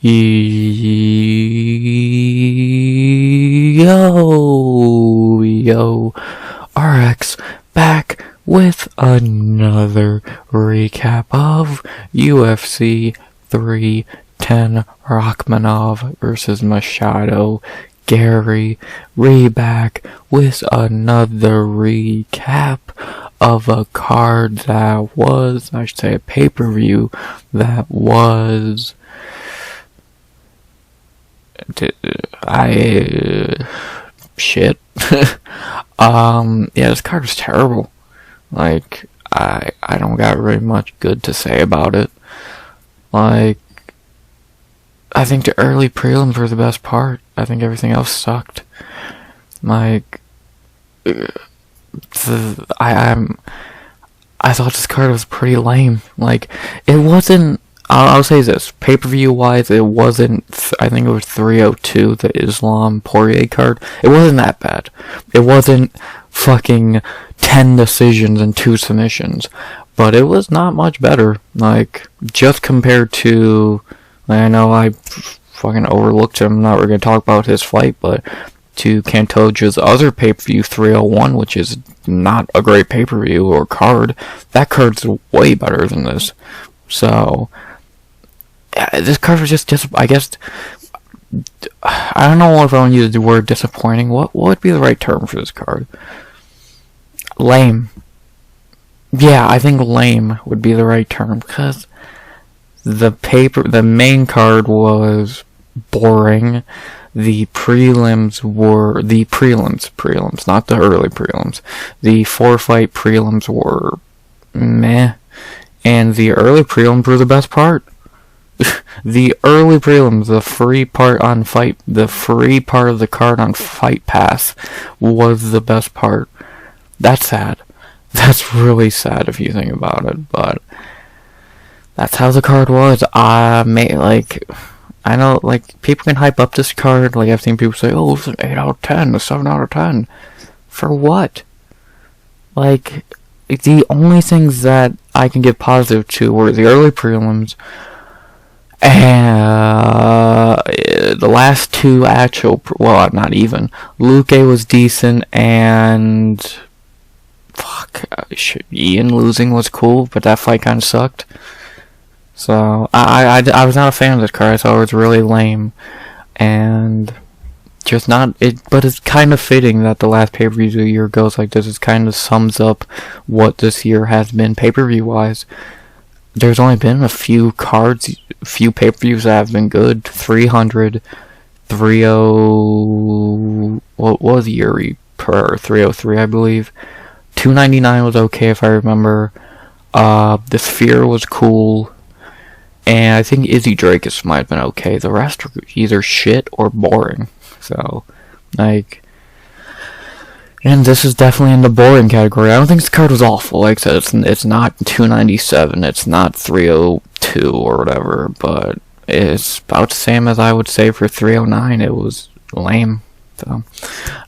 Yo, RX back with another recap of UFC 310 Rakhmonov versus Machado. Garry, back with another recap of a card that was, I should say, a pay-per-view that was, shit. Yeah, this card was terrible. Like, I don't got really much good to say about it. Like, I think the early prelims were the best part. I think everything else sucked. Like, I thought this card was pretty lame. Like, it wasn't, I'll say this, pay-per-view wise, it wasn't, I think it was 302, the Islam Poirier card. It wasn't that bad. It wasn't fucking 10 decisions and 2 submissions. But it was not much better. Like, just compared to, I know I fucking overlooked him, I'm not really going to talk about his fight, but to Cantoja's other pay-per-view, 301, which is not a great pay-per-view or card, that card's way better than this. So, yeah, this card was just I guess, I don't know if I want to use the word disappointing. What would be the right term for this card? Lame. Yeah, I think lame would be the right term, because the main card was boring. The prelims, not the early prelims. The 4-fight prelims were meh, and the early prelims were the best part. The early prelims, the free part of the card on Fight Pass was the best part. That's sad. That's really sad if you think about it, but that's how the card was. I know, like, people can hype up this card. Like, I've seen people say, oh, it's an 8 out of 10, a 7 out of 10. For what? Like, the only things that I can give positive to were the early prelims, and the last 2 actual, well, not even. Luque was decent, and Ian losing was cool, but that fight kind of sucked. So, I was not a fan of this card. I thought it was really lame. And just not, but it's kind of fitting that the last pay-per-view of the year goes like this. It kind of sums up what this year has been pay-per-view wise. There's only been a few pay-per-views that have been good. 300, 30, what was Yuri per 303, I believe. 299 was okay if I remember. The Sphere was cool. And I think Izzy Drakus might have been okay. The rest are either shit or boring. So, like, and this is definitely in the boring category. I don't think this card was awful. Like I said, it's not 297, it's not 302 or whatever, but it's about the same as I would say for 309. It was lame. So,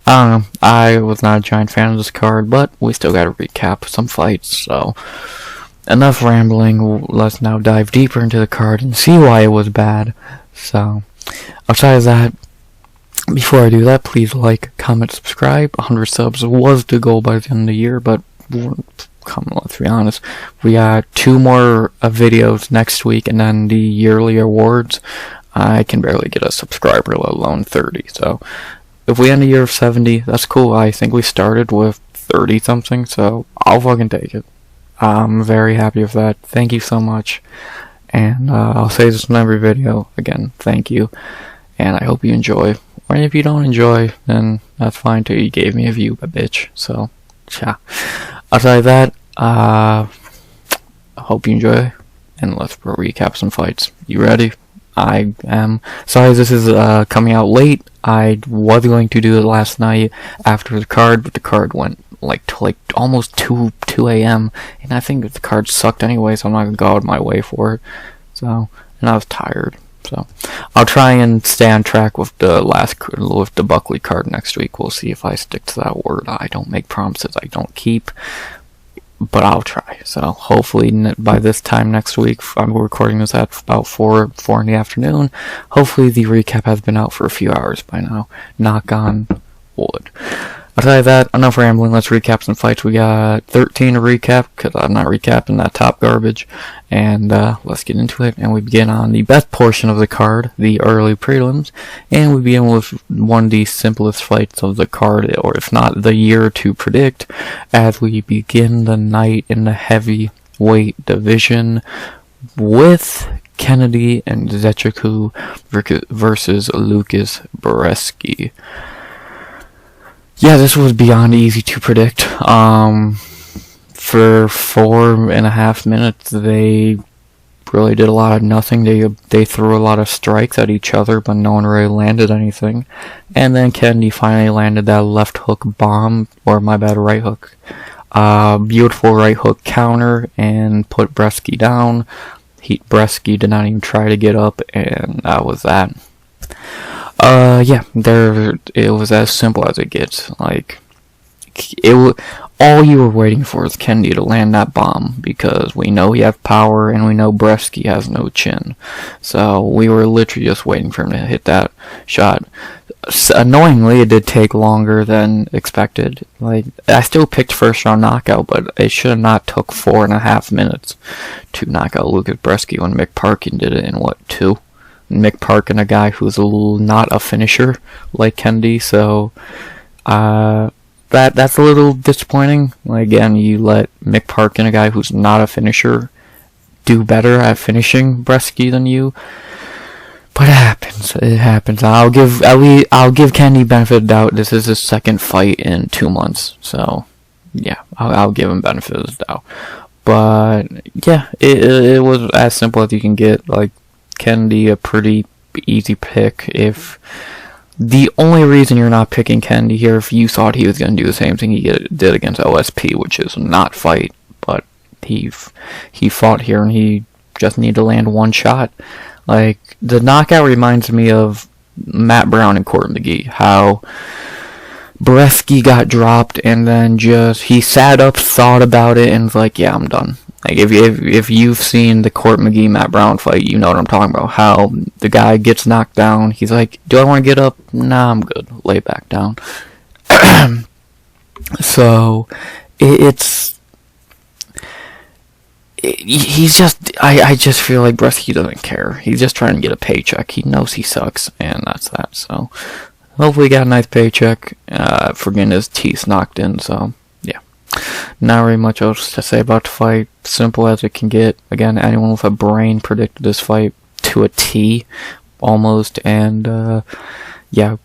I don't know. I was not a giant fan of this card, but we still got to recap some fights, so enough rambling. Let's now dive deeper into the card and see why it was bad. So, outside of that, before I do that, please like, comment, subscribe. 100 subs was the goal by the end of the year, but let's be honest, we got 2 more videos next week, and then the yearly awards. I can barely get a subscriber, let alone 30, so if we end a year of 70, that's cool. I think we started with 30 something, so I'll fucking take it. I'm very happy with that. Thank you so much. And I'll say this in every video. Again, thank you. And I hope you enjoy. Or if you don't enjoy, then that's fine too. You gave me a view, a bitch. So, yeah. Outside of that, I hope you enjoy. And let's recap some fights. You ready? I am. Sorry this is coming out late. I was going to do it last night after the card, but the card went to almost 2 a.m. and I think the card sucked anyway, so I'm not gonna go out of my way for it. So, and I was tired. So, I'll try and stay on track with the Buckley card next week. We'll see if I stick to that word. I don't make promises I don't keep. but I'll try. So hopefully by this time next week, I'm recording this at about 4 in the afternoon. Hopefully the recap has been out for a few hours by now. Knock on wood. I'll tell you that, enough rambling, let's recap some fights. We got 13 to recap, because I'm not recapping that top garbage, and let's get into it, and we begin on the best portion of the card, the early prelims, and we begin with one of the simplest fights of the card, or if not the year to predict, as we begin the night in the heavyweight division with Kennedy and Nzechukwu versus Łukasz Brzeski. Yeah, this was beyond easy to predict. For 4.5 minutes, they really did a lot of nothing. They threw a lot of strikes at each other, but no one really landed anything. And then Kennedy finally landed that left hook bomb, or my bad, right hook. Beautiful right hook counter, and put Brzeski down. Brzeski did not even try to get up, and that was that. Yeah, it was as simple as it gets. Like, all you were waiting for is Kennedy to land that bomb, because we know he has power, and we know Brzeski has no chin. So, we were literally just waiting for him to hit that shot. Annoyingly, it did take longer than expected. Like, I still picked first round knockout, but it should have not took 4.5 minutes to knock out Łukasz Brzeski when Mick Parkin did it in, 2? Mick Parkin, a guy who's not a finisher like Kennedy, so that's a little disappointing. Like, again, you let Mick Parkin, a guy who's not a finisher, do better at finishing Brzeski than you. But it happens. It happens. I'll give Kennedy benefit of the doubt. This is his second fight in 2 months, so yeah, I'll give him benefit of the doubt. But yeah, it was as simple as you can get. Like, Kennedy, a pretty easy pick. If the only reason you're not picking Kennedy here, if you thought he was going to do the same thing he did against OSP, which is not fight, but he fought here and he just needed to land one shot. Like, the knockout reminds me of Matt Brown and Court McGee, how Brzeski got dropped and then he sat up, thought about it, and was like, yeah, I'm done. Like, if you've seen the Court McGee Matt Brown fight, you know what I'm talking about. How the guy gets knocked down, he's like, do I want to get up? Nah, I'm good. Lay back down. So he's just, I just feel like Brzeski doesn't care. He's just trying to get a paycheck. He knows he sucks, and that's that. So hopefully he got a nice paycheck for getting his teeth knocked in. So yeah. Not really much else to say about the fight. Simple as it can get. Again, anyone with a brain predicted this fight to a T, almost. And yeah,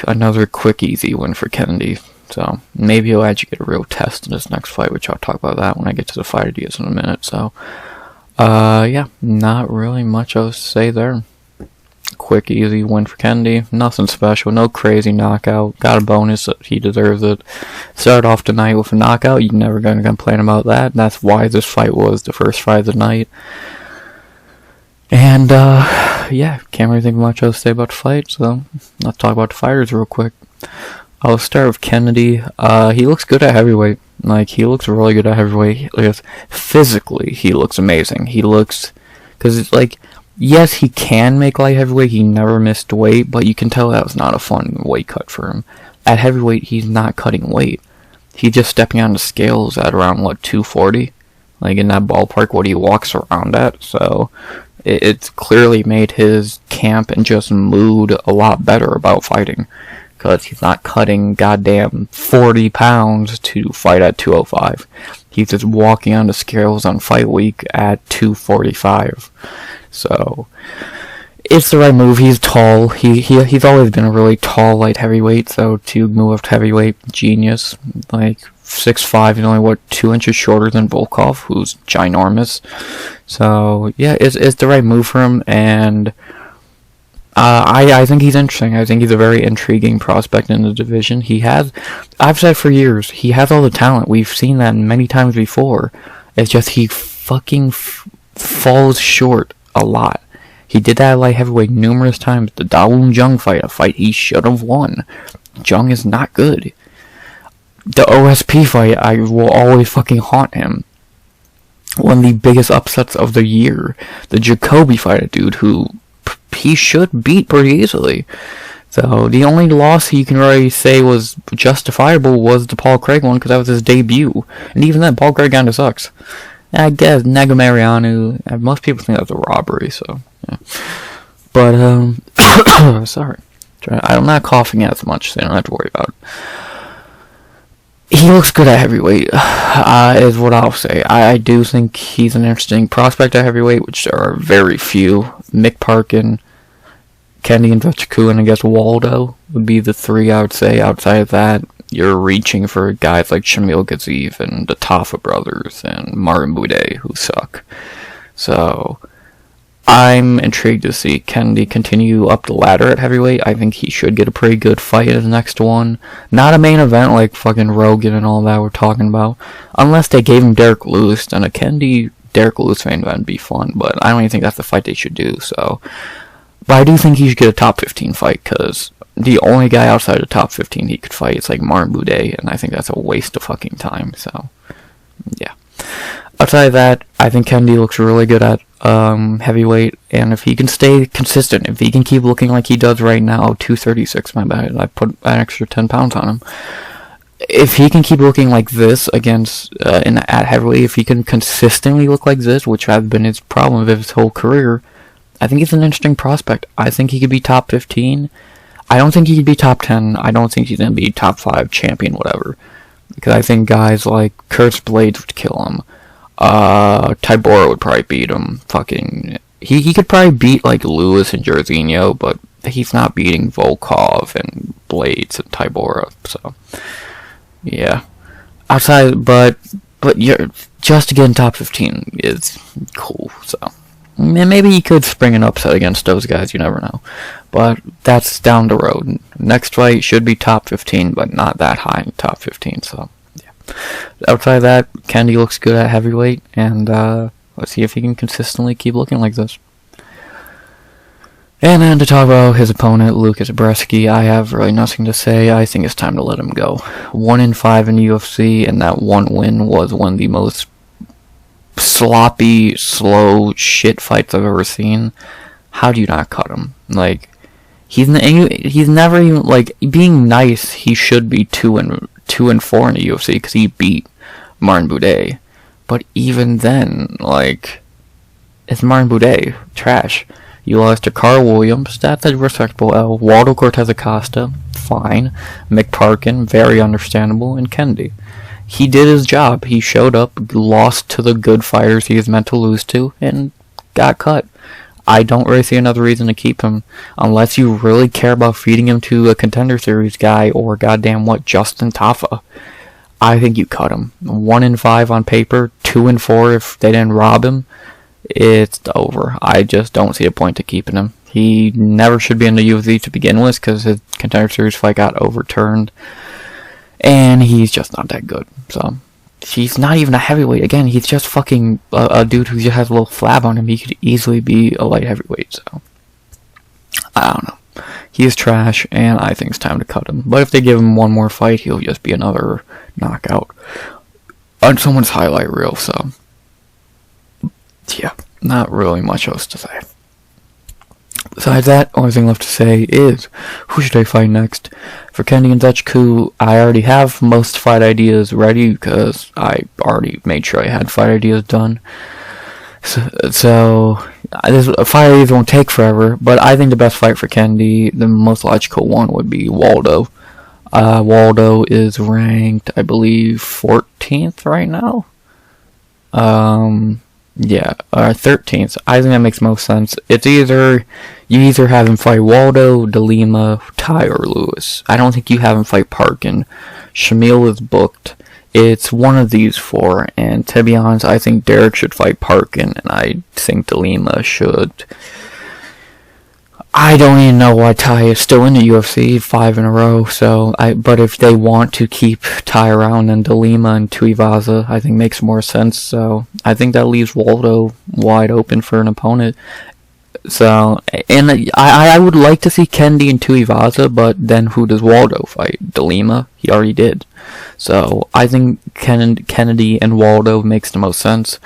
another quick, easy win for Kennedy. So maybe he'll actually get a real test in this next fight, which I'll talk about that when I get to the fight ideas in a minute. So yeah, not really much else to say there. Quick, easy win for Kennedy. Nothing special. No crazy knockout. Got a bonus. He deserves it. Started off tonight with a knockout. You're never going to complain about that. That's why this fight was the first fight of the night. And, yeah, can't really think of much else to say about the fight. So, let's talk about the fighters real quick. I'll start with Kennedy. He looks good at heavyweight. Like, he looks really good at heavyweight. Physically, he looks amazing. He looks... Because it's like... Yes, he can make light heavyweight. He never missed weight, but you can tell that was not a fun weight cut for him. At heavyweight, he's not cutting weight. He's just stepping on the scales at around, 240? Like, in that ballpark, what he walks around at. So, it's clearly made his camp and just mood a lot better about fighting. Because he's not cutting goddamn 40 pounds to fight at 205. He's just walking on the scales on fight week at 245. So, it's the right move. He's tall. He's always been a really tall light heavyweight, so to move up to heavyweight, genius. Like, 6'5", and only, 2 inches shorter than Volkov, who's ginormous. So, yeah, it's the right move for him, and I think he's interesting. I think he's a very intriguing prospect in the division. I've said for years, he has all the talent. We've seen that many times before. It's just he fucking falls short a lot. He did that at light heavyweight numerous times. The Dawoon Jung fight, a fight he should have won. Jung is not good. the OSP fight, I will always fucking haunt him. One of the biggest upsets of the year. The Jacoby fight, dude, who he should beat pretty easily. So, the only loss you can really say was justifiable was the Paul Craig one, because that was his debut. And even then, Paul Craig kinda sucks. I guess, Nagomarianu, most people think that's a robbery, so, yeah. But, sorry. I'm not coughing as much, so you don't have to worry about it. He looks good at heavyweight, is what I'll say. I do think he's an interesting prospect at heavyweight, which there are very few. Mick Parkin, Kennedy Nzechukwu, and I guess Waldo would be the three I would say. Outside of that, you're reaching for guys like Shamil Gaziev and the Tafa brothers and Martin Boudet, who suck. So, I'm intrigued to see Kennedy continue up the ladder at heavyweight. I think he should get a pretty good fight in the next one. Not a main event like fucking Rogan and all that we're talking about. Unless they gave him Derek Lewis, then a Kennedy-Derek Lewis main event would be fun. But I don't even think that's the fight they should do, so. But I do think he should get a top 15 fight, because the only guy outside the top 15 he could fight is like Martin Boudet, and I think that's a waste of fucking time, so. Yeah. Outside of that, I think Kennedy looks really good at heavyweight, and if he can stay consistent, if he can keep looking like he does right now, 236, my bad, I put an extra 10 pounds on him. If he can keep looking like this against, at heavyweight, if he can consistently look like this, which has been his problem of his whole career, I think he's an interesting prospect. I think he could be top 15. I don't think he could be top 10. I don't think he's going to be top 5 champion, whatever. Because I think guys like Curtis Blades would kill him. Tybura would probably beat him. He could probably beat like Lewis and Jairzinho, but he's not beating Volkov and Blades and Tybura. So yeah, but just to get in top 15 is cool. So maybe he could spring an upset against those guys. You never know. But that's down the road. Next fight should be top 15, but not that high in top 15. So. Outside of that, Kennedy looks good at heavyweight, and let's see if he can consistently keep looking like this. And then to talk about his opponent, Łukasz Brzeski, I have really nothing to say. I think it's time to let him go. 1-5 in the UFC, and that one win was one of the most sloppy, slow shit fights I've ever seen. How do you not cut him? Like, he's never even, like, being nice, he should be 2-4 in the UFC because he beat Martin Boudet. But even then, like, it's Martin Boudet. Trash. You lost to Carl Williams. That's a respectable L. Waldo Cortez Acosta. Fine. Mick Parkin. Very understandable. And Kennedy. He did his job. He showed up, lost to the good fighters he was meant to lose to, and got cut. I don't really see another reason to keep him, unless you really care about feeding him to a Contender Series guy or goddamn what, Justin Tafa. I think you cut him. 1-5 on paper, 2-4 if they didn't rob him. It's over. I just don't see a point to keeping him. He never should be in the UFC to begin with because his Contender Series fight got overturned, and he's just not that good. So. He's not even a heavyweight. Again, he's just fucking a dude who just has a little flab on him. He could easily be a light heavyweight, so. I don't know. He is trash, and I think it's time to cut him. But if they give him one more fight, he'll just be another knockout on someone's highlight reel, so. Yeah, not really much else to say. Besides that, only thing left to say is, who should I fight next? For Kennedy and Nzechukwu, I already have most fight ideas ready, because I already made sure I had fight ideas done. So this fight ideas won't take forever, but I think the best fight for Kennedy, the most logical one, would be Waldo. Waldo is ranked, I believe, 14th right now? Yeah, 13th. I think that makes most sense. It's you either have him fight Waldo, DeLima, Ty, or Lewis. I don't think you have him fight Parkin. Shamil is booked. It's one of these four, and to be honest, I think Derek should fight Parkin, and I think DeLima should. I don't even know why Ty is still in the UFC 5 in a row, but if they want to keep Ty around, then DeLima and Tuivasa, I think makes more sense, so I think that leaves Waldo wide open for an opponent. So, and I would like to see Kennedy and Tuivasa, but then who does Waldo fight? DeLima? He already did. So, I think Kennedy and Waldo makes the most sense.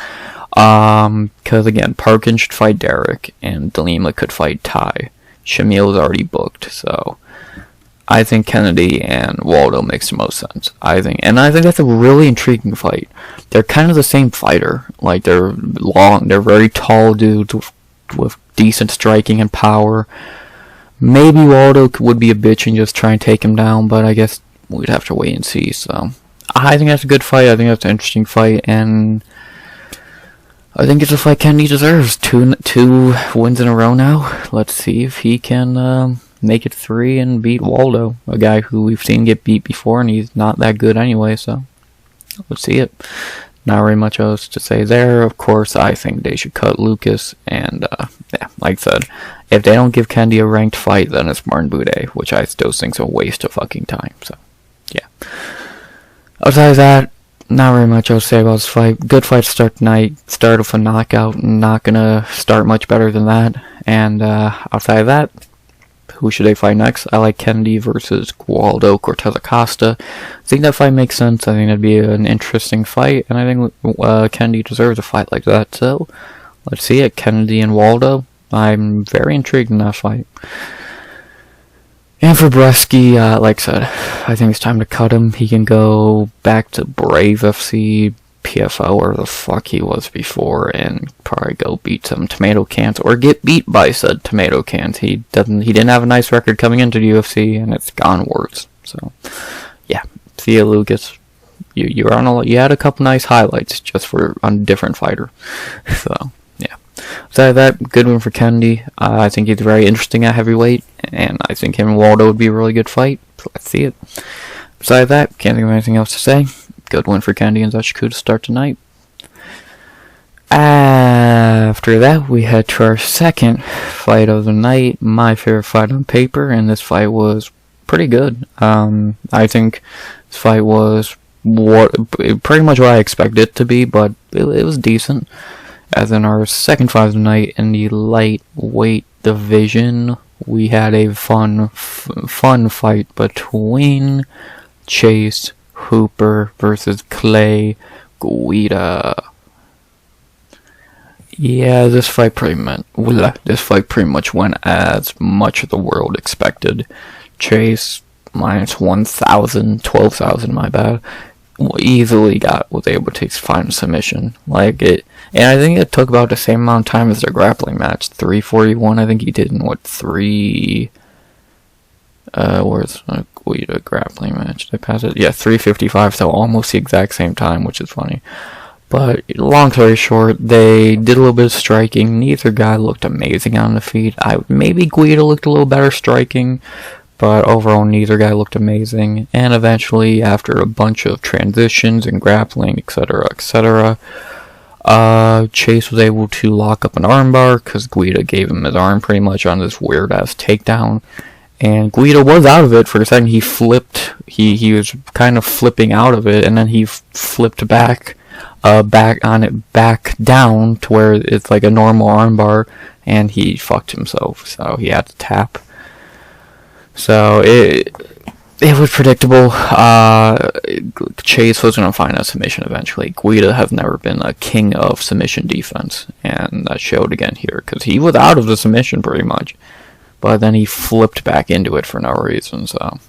Because again, Parkin should fight Derek, and DeLima could fight Ty. Shamil's already booked, so I think Kennedy and Waldo makes the most sense. I think that's a really intriguing fight. They're kind of the same fighter. Like, they're very tall dudes with decent striking and power. Maybe Waldo would be a bitch and just try and take him down, but I guess we'd have to wait and see. So I think that's a good fight. I think that's an interesting fight, and I think it's a fight Kennedy deserves. Two wins in a row now. Let's see if he can make it 3 and beat Waldo, a guy who we've seen get beat before, and he's not that good anyway. So let's see it. Not very much else to say there. Of course, I think they should cut Lucas, and yeah, like I said, if they don't give Kennedy a ranked fight, then it's Martin Buday, which I still think's a waste of fucking time. So yeah. Outside of that, not very much else to say about this fight. Good fight to start tonight. Start with a knockout. Not gonna start much better than that. And outside of that, who should they fight next? I like Kennedy versus Waldo Cortez Acosta. I think that fight makes sense. I think that'd be an interesting fight, and I think Kennedy deserves a fight like that. So let's see it. Kennedy and Waldo. I'm very intrigued in that fight. And for Brzeski, like I said, I think it's time to cut him. He can go back to Brave FC, PFL, where the fuck he was before, and probably go beat some tomato cans, or get beat by said tomato cans. He didn't have a nice record coming into the UFC, and it's gone worse. So, yeah, see you, Lucas. You had a couple nice highlights just for on a different fighter. So, yeah. Besides that, good one for Kennedy. I think he's very interesting at heavyweight, and I think him and Waldo would be a really good fight. So let's see it. Besides that, can't think of anything else to say. Good one for Kennedy and Nzechukwu to start tonight. After that, we head to our second fight of the night. My favorite fight on paper, and this fight was pretty good. I think this fight was pretty much what I expected it to be, but it was decent. As in our second fight of the night in the lightweight division, we had a fun fight between Chase Hooper versus Clay Guida. Yeah, this fight pretty much went as much as the world expected. Chase minus 1,000, 12,000, my bad. Easily was able to find a submission. And I think it took about the same amount of time as their grappling match. 341, I think he did in where's a Guida grappling match? Did I pass it? Yeah, 355, so almost the exact same time, which is funny. But long story short, they did a little bit of striking. Neither guy looked amazing on the feet. Maybe Guida looked a little better striking, but overall neither guy looked amazing. And eventually, after a bunch of transitions and grappling, etc., etc., Chase was able to lock up an armbar because Guida gave him his arm pretty much on this weird ass takedown. And Guida was out of it for a second. He flipped. He was kind of flipping out of it, and then he flipped back down to where it's like a normal armbar, and he fucked himself. So he had to tap. So it was predictable. Chase was going to find a submission eventually. Guida has never been a king of submission defense, and that showed again here because he was out of the submission pretty much. But then he flipped back into it for no reason, so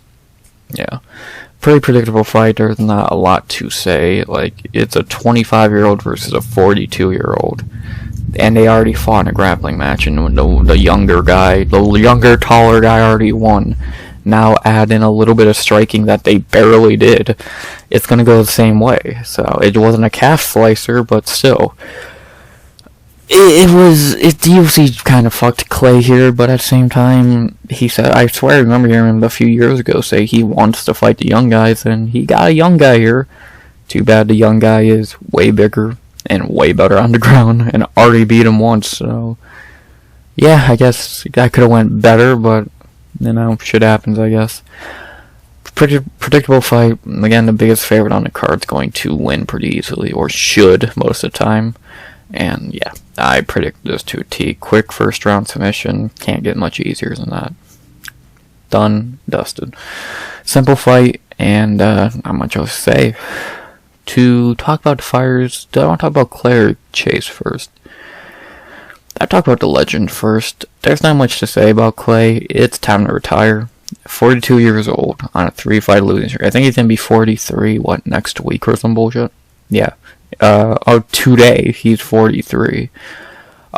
yeah. Pretty predictable fight. There's not a lot to say. It's a 25-year-old versus a 42-year-old. And they already fought in a grappling match, and the younger, taller guy already won. Now add in a little bit of striking that they barely did. It's going to go the same way. So it wasn't a calf slicer, but still. The UFC kind of fucked Clay here, but at the same time, he said, I swear I remember hearing him a few years ago say he wants to fight the young guys, and he got a young guy here. Too bad the young guy is way bigger and way better on the ground, and already beat him once, so yeah, I guess that could have went better, but, shit happens, I guess. Pretty predictable fight. Again, the biggest favorite on the card's going to win pretty easily, or should most of the time. And yeah, I predict this to a T. Quick first round submission. Can't get much easier than that. Done, dusted. Simple fight, and not much else to say. To talk about the fighters, do I want to talk about Clay or Chase first? I'll talk about the legend first. There's not much to say about Clay. It's time to retire. 42 years old on a 3-fight losing streak. I think he's going to be 43, next week or some bullshit? Yeah. Today, he's 43.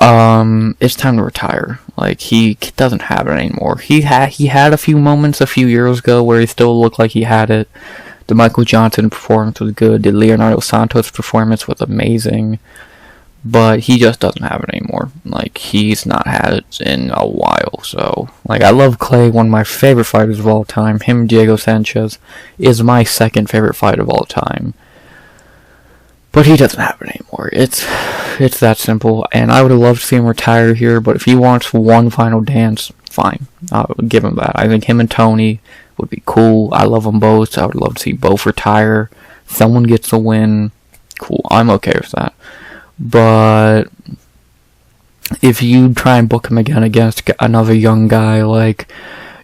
It's time to retire. Like, he doesn't have it anymore. He had a few moments a few years ago where he still looked like he had it. The Michael Johnson performance was good. The Leonardo Santos performance was amazing. But he just doesn't have it anymore. Like, he's not had it in a while. So, like, I love Clay, one of my favorite fighters of all time. Him, Diego Sanchez, is my second favorite fight of all time. But he doesn't have it anymore. It's that simple. And I would have loved to see him retire here. But if he wants one final dance, fine. I'll give him that. I think him and Tony would be cool. I love them both. So I would love to see both retire. Someone gets a win. Cool. I'm okay with that. But if you try and book him again against another young guy, like,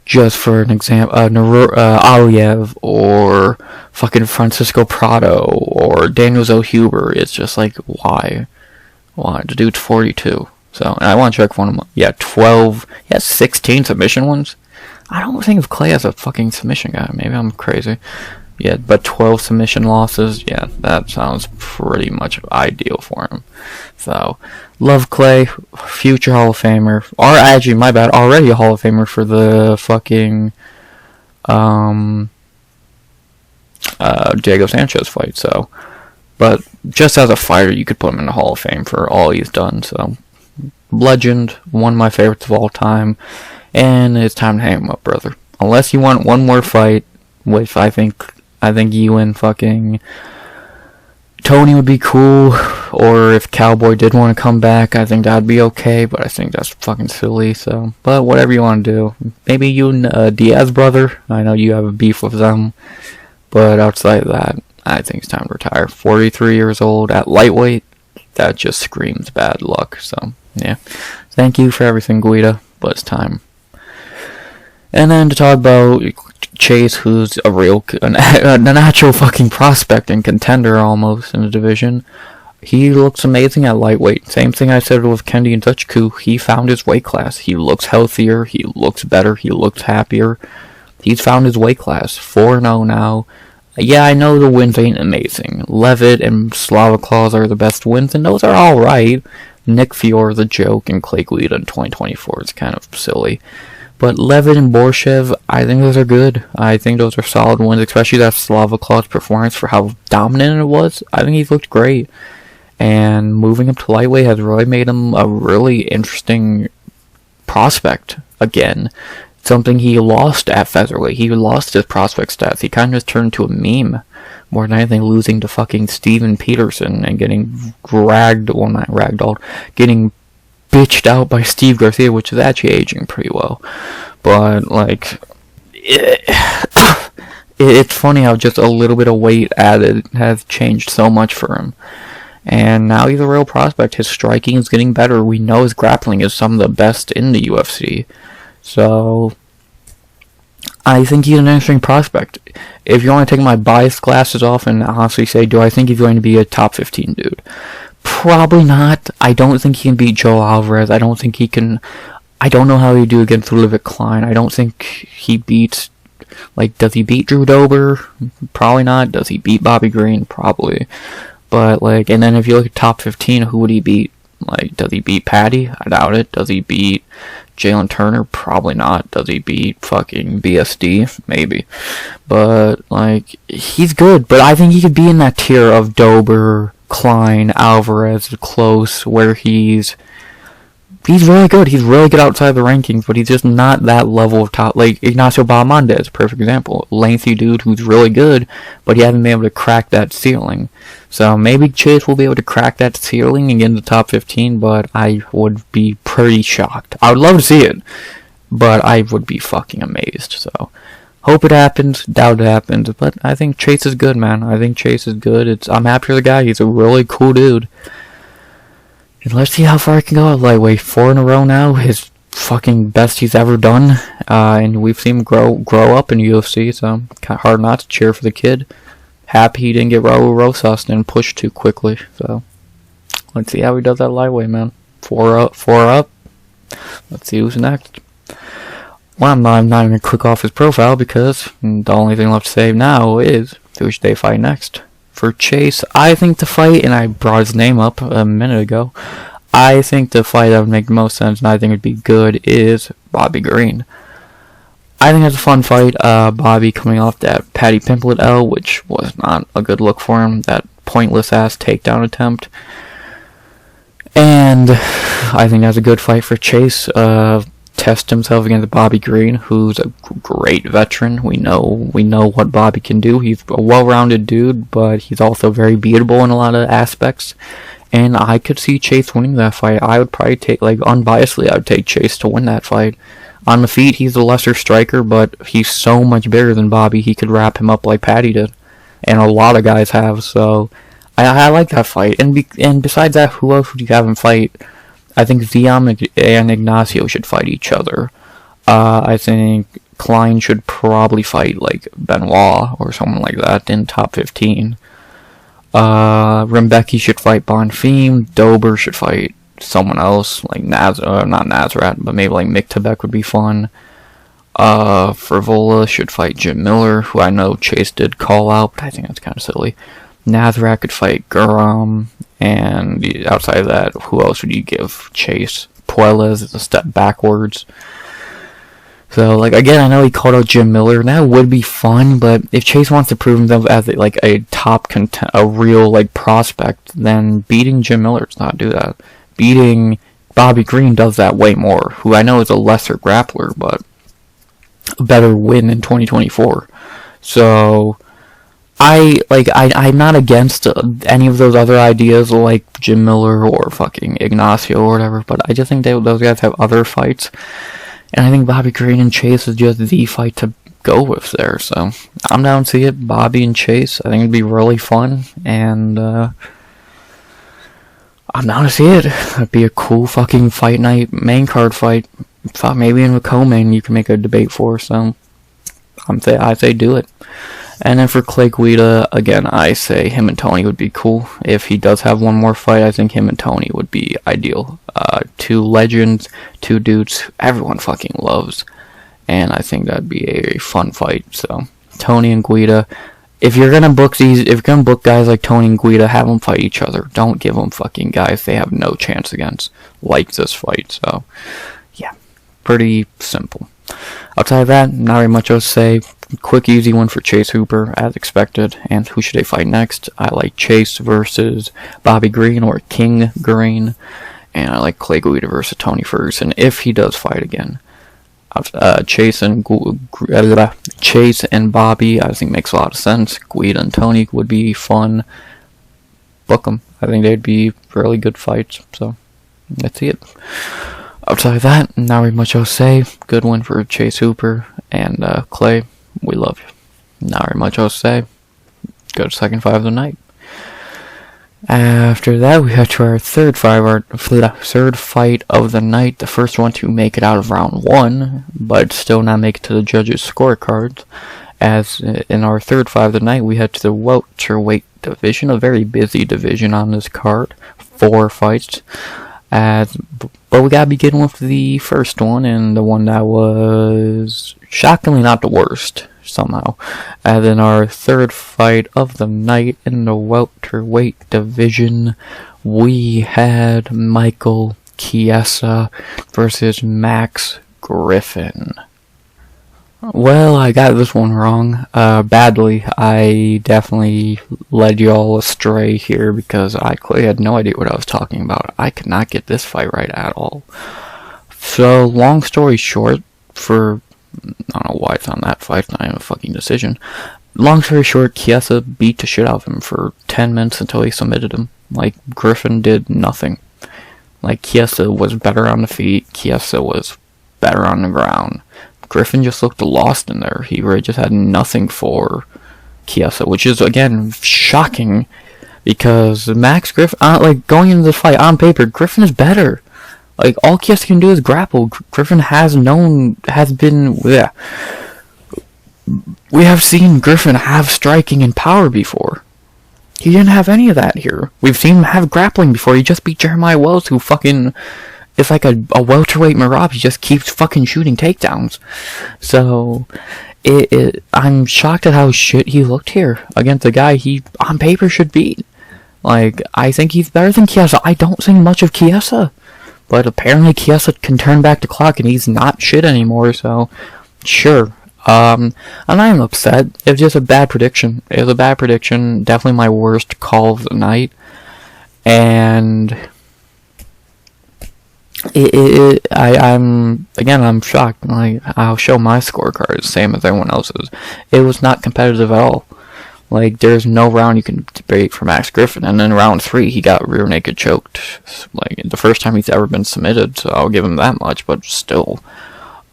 just for an example, Aliev, or fucking Francisco Prado, or Daniel Zellhuber, it's just like, why? Why? The dude's 42. So, and I want to check one of them. Yeah, 12. He has 16 submission ones. I don't think of Clay as a fucking submission guy. Maybe I'm crazy. Yeah, but 12 submission losses, yeah, that sounds pretty much ideal for him. So, love Clay, future Hall of Famer, or actually, my bad, already a Hall of Famer for the fucking, Diego Sanchez fight, so. But, just as a fighter, you could put him in the Hall of Fame for all he's done, so. Legend, one of my favorites of all time, and it's time to hang him up, brother. Unless you want one more fight, which I think you and fucking Tony would be cool, or if Cowboy did want to come back, I think that'd be okay, but I think that's fucking silly, so, but whatever you want to do. Maybe you and Diaz brother, I know you have a beef with them, but outside of that, I think it's time to retire. 43 years old at lightweight, that just screams bad luck, so, yeah. Thank you for everything, Guida, but it's time. And then to talk about Chase, who's an actual fucking prospect and contender almost in the division. He looks amazing at lightweight. Same thing I said with Kendi and Nzechukwu. He found his weight class. He looks healthier. He looks better. He looks happier. He's found his weight class. 4-0 now. Yeah, I know the wins ain't amazing. Levitt and Slavaclaus are the best wins, and those are alright. Nick Fiore, the joke, and Clay Guida in 2024 is kind of silly. But Levitt and Borshev, I think those are good. I think those are solid wins, especially that Slavaclaus performance for how dominant it was. I think he's looked great. And moving up to lightweight has really made him a really interesting prospect again. Something he lost at featherweight. He lost his prospect stats. He kind of just turned into a meme. More than anything, losing to fucking Steven Peterson and getting getting bitched out by Steve Garcia, which is actually aging pretty well. But, like, it's funny how just a little bit of weight added has changed so much for him. And now he's a real prospect. His striking is getting better. We know his grappling is some of the best in the UFC. So, I think he's an interesting prospect. If you want to take my bias glasses off and honestly say, do I think he's going to be a top 15 dude? Probably not. I don't think he can beat Joe Alvarez. I don't think he can. I don't know how he do against Ludwig Klein. I don't think he beats. Like, does he beat Drew Dober? Probably not. Does he beat Bobby Green? Probably. But, like, and then if you look at top 15, who would he beat? Like, does he beat Patty? I doubt it. Does he beat Jalen Turner? Probably not. Does he beat fucking BSD? Maybe. But, like, he's good. But I think he could be in that tier of Dober, Klein, Alvarez, close, where he's really good. He's really good outside the rankings, but he's just not that level of top. Like, Ignacio Bahamondes, perfect example. Lengthy dude who's really good, but he hasn't been able to crack that ceiling. So maybe Chase will be able to crack that ceiling and get in the top 15, but I would be pretty shocked. I would love to see it, but I would be fucking amazed. So hope it happens, doubt it happens, but I think Chase is good, man. I think Chase is good. I'm happy for the guy. He's a really cool dude. And let's see how far I can go at lightweight. 4 in a row now. His fucking best he's ever done. And we've seen him grow up in UFC, so kind of hard not to cheer for the kid. Happy he didn't get Raul Rosas and pushed too quickly. So let's see how he does that lightweight, man. 4 up. Let's see who's next. Well, I'm not even going to click off his profile because the only thing left to say now is who should they fight next. For Chase, I think the fight, and I brought his name up a minute ago, I think the fight that would make the most sense and I think would be good is Bobby Green. I think it's a fun fight. Bobby coming off that Paddy Pimblett L, which was not a good look for him. That pointless ass takedown attempt. And I think that's a good fight for Chase. Test himself against Bobby Green, who's a great veteran. We know what Bobby can do. He's a well-rounded dude, but he's also very beatable in a lot of aspects. And I could see Chase winning that fight. I would probably take, unbiasedly, I would take Chase to win that fight. On the feet, he's a lesser striker, but he's so much bigger than Bobby. He could wrap him up like Paddy did, and a lot of guys have. So I like that fight. And besides that, who else would you have him fight? I think Ziam and Ignacio should fight each other. I think Klein should probably fight Benoit or someone like that in top 15. Rimbecki should fight Bonfim. Dober should fight someone else like not Nazrat, but maybe Mick Tebek would be fun. Frivola should fight Jim Miller, who I know Chase did call out, but I think that's kind of silly. Nazrat could fight Guram. And outside of that, who else would you give Chase? Puelles is a step backwards. So, again, I know he called out Jim Miller, and that would be fun, but if Chase wants to prove himself as, a top a real, prospect, then beating Jim Miller does not do that. Beating Bobby Green does that way more, who I know is a lesser grappler, but a better win in 2024. So I'm not against any of those other ideas like Jim Miller or fucking Ignacio or whatever, but I just think those guys have other fights, and I think Bobby Green and Chase is just the fight to go with there, so I'm down to see it. Bobby and Chase, I think it'd be really fun, and I'm down to see it. It'd be a cool fucking fight night, main card fight. Thought maybe in the co-main you can make a debate for, so I say do it. And then for Clay Guida, again, I say him and Tony would be cool. If he does have one more fight, I think him and Tony would be ideal. 2 legends, 2 dudes everyone fucking loves. And I think that'd be a fun fight. So, Tony and Guida. If you're gonna book guys like Tony and Guida, have them fight each other. Don't give them fucking guys they have no chance against, like this fight. So, yeah, pretty simple. Outside of that, not very much else to say. Quick, easy one for Chase Hooper, as expected. And who should they fight next? I like Chase versus Bobby Green or King Green. And I like Clay Guida versus Tony Ferguson, if he does fight again. Chase and Bobby, I think makes a lot of sense. Guida and Tony would be fun. Book them. I think they'd be really good fights. So, let's see it. Outside of that, not very much else to say. Good win for Chase Hooper and Clay. We love you. Not very much else to say. Go to second fight of the night. After that, we head to our third fight of the night. The first one to make it out of round 1, but still not make it to the judges' scorecards. As in our third fight of the night, we head to the welterweight division, a very busy division on this card. 4 fights. But we gotta begin with the first one, and the one that was shockingly not the worst, somehow. And then our third fight of the night in the welterweight division, we had Michael Chiesa versus Max Griffin. Well, I got this one wrong, badly. I definitely led y'all astray here because I clearly had no idea what I was talking about. I could not get this fight right at all. So, long story short, I don't know why it's on that fight, it's not even a fucking decision. Long story short, Chiesa beat the shit out of him for 10 minutes until he submitted him. Griffin did nothing. Chiesa was better on the feet, Chiesa was better on the ground. Griffin just looked lost in there. He really just had nothing for Chiesa, which is, again, shocking Because Max Griffin, like, going into the fight, on paper, Griffin is better. Like, all Chiesa can do is grapple. Griffin we have seen Griffin have striking and power before. He didn't have any of that here. We've seen him have grappling before. He just beat Jeremiah Wells, who fucking is like a welterweight Marab. He just keeps fucking shooting takedowns. So, I'm shocked at how shit he looked here against a guy he, on paper, should beat. Like, I think he's better than Chiesa. I don't think much of Chiesa. But apparently Chiesa can turn back the clock and he's not shit anymore, so, sure. And I'm upset. It was just a bad prediction. It was a bad prediction. Definitely my worst call of the night. And I'm shocked. Like, I'll show my scorecard, same as everyone else's. It was not competitive at all. Like, there's no round you can debate for Max Griffin. And then round 3, he got rear naked choked. Like, the first time he's ever been submitted, so I'll give him that much, but still.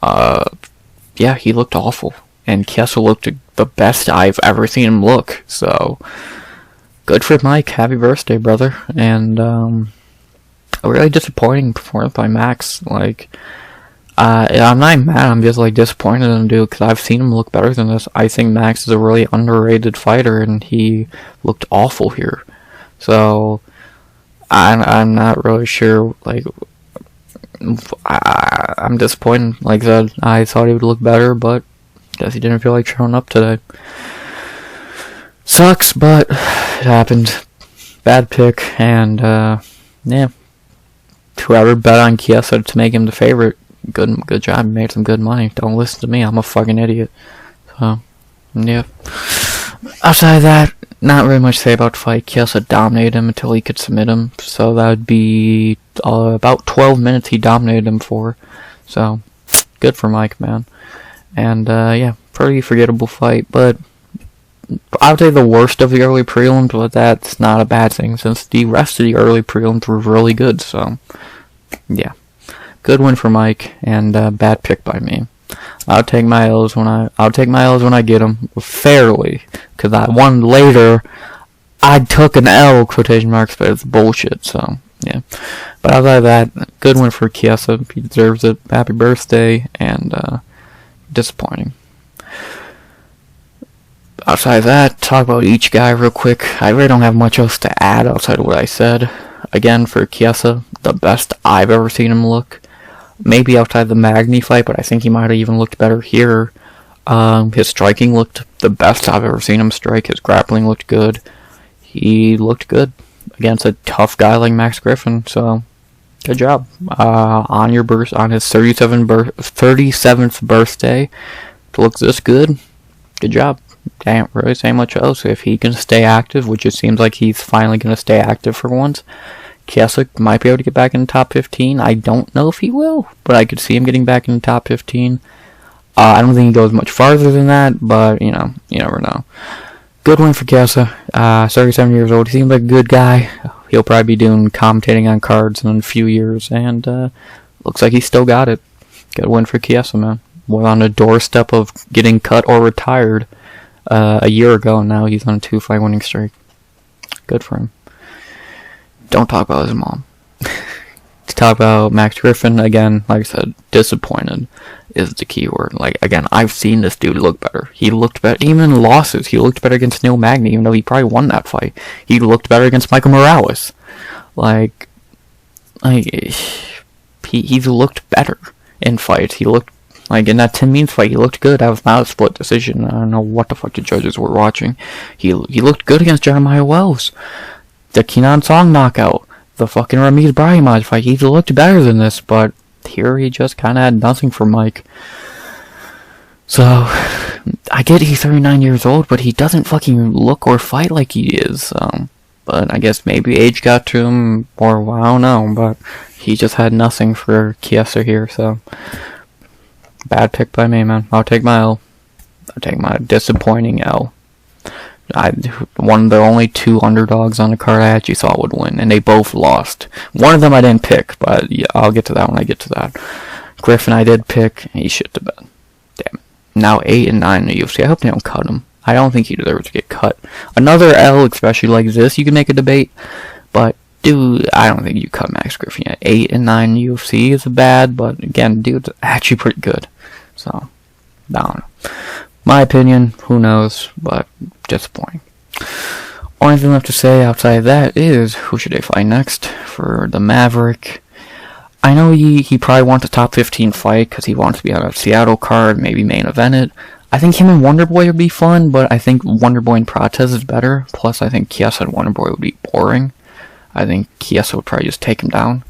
Yeah, he looked awful. And Chiesa looked the best I've ever seen him look. So, good for Mike. Happy birthday, brother. And, a really disappointing performance by Max. Like, I'm not mad. I'm just, like, disappointed in him, dude, because I've seen him look better than this. I think Max is a really underrated fighter, and he looked awful here. So, I'm not really sure, like, I'm disappointed. Like I said, I thought he would look better, but guess he didn't feel like showing up today. Sucks, but it happened. Bad pick, and yeah. Whoever bet on Chiesa to make him the favorite, good job. You made some good money. Don't listen to me. I'm a fucking idiot. So, yeah. Outside of that, not really much to say about the fight. Chiesa dominated him until he could submit him. So that would be about 12 minutes he dominated him for. So, good for Mike, man. And, yeah, pretty forgettable fight. But I would say the worst of the early prelims, but that's not a bad thing since the rest of the early prelims were really good. So, yeah. Good win for Mike, and bad pick by me. I'll take my L's when I get them fairly, because I won later. I took an L, quotation marks, but it's bullshit. So yeah. But outside of that, good win for Chiesa. He deserves it. Happy birthday, and disappointing. Outside of that, talk about each guy real quick. I really don't have much else to add outside of what I said. Again, for Chiesa, the best I've ever seen him look. Maybe outside the Magny fight, but I think he might have even looked better here. His striking looked the best I've ever seen him strike. His grappling looked good. He looked good against a tough guy like Max Griffin, so good job. On his 37th birthday, to look this good, good job. Can't really say much else. If he can stay active, which it seems like he's finally going to stay active for once, Chiesa might be able to get back in the top 15. I don't know if he will, but I could see him getting back in the top 15. I don't think he goes much farther than that, but, you know, you never know. Good win for Chiesa. 37 years old. He seems like a good guy. He'll probably be doing commentating on cards in a few years, and looks like he still got it. Good win for Chiesa, man. Was on the doorstep of getting cut or retired a year ago, and now he's on a 2-fight winning streak. Good for him. Don't talk about his mom. To talk about Max Griffin, again, like I said, disappointed is the key word. Like, again, I've seen this dude look better. He looked better, even in losses. He looked better against Neil Magny, even though he probably won that fight. He looked better against Michael Morales. Like he's looked better in fights. He looked, like, in that Tim Means fight, he looked good. That was not a split decision. I don't know what the fuck the judges were watching. He looked good against Jeremiah Wells. The Kenan Song knockout, the fucking Ramiz Brahimaj fight, he looked better than this, but here he just kind of had nothing for Mike. So, I get he's 39 years old, but he doesn't fucking look or fight like he is, but I guess maybe age got to him, or well, I don't know, but he just had nothing for Chiesa here, so bad pick by me, man. I'll take my L. I'll take my disappointing L. One of the only 2 underdogs on the card I actually thought would win, and they both lost. One of them I didn't pick, but yeah, I'll get to that when I get to that. Griffin I did pick, he shit the bed. Damn it. Now 8-9 in the UFC. I hope they don't cut him. I don't think he deserves to get cut. Another L, especially like this, you can make a debate, but dude, I don't think you cut Max Griffin yet. 8 and 9 UFC is bad, but again, dude's actually pretty good. So, I don't know. My opinion, who knows, but disappointing. Only thing left to say outside of that is, who should they fight next for the Maverick? I know he probably wants a top 15 fight because he wants to be on a Seattle card, maybe main event it. I think him and Wonderboy would be fun, but I think Wonderboy and Prates is better. Plus, I think Chiesa and Wonderboy would be boring. I think Chiesa would probably just take him down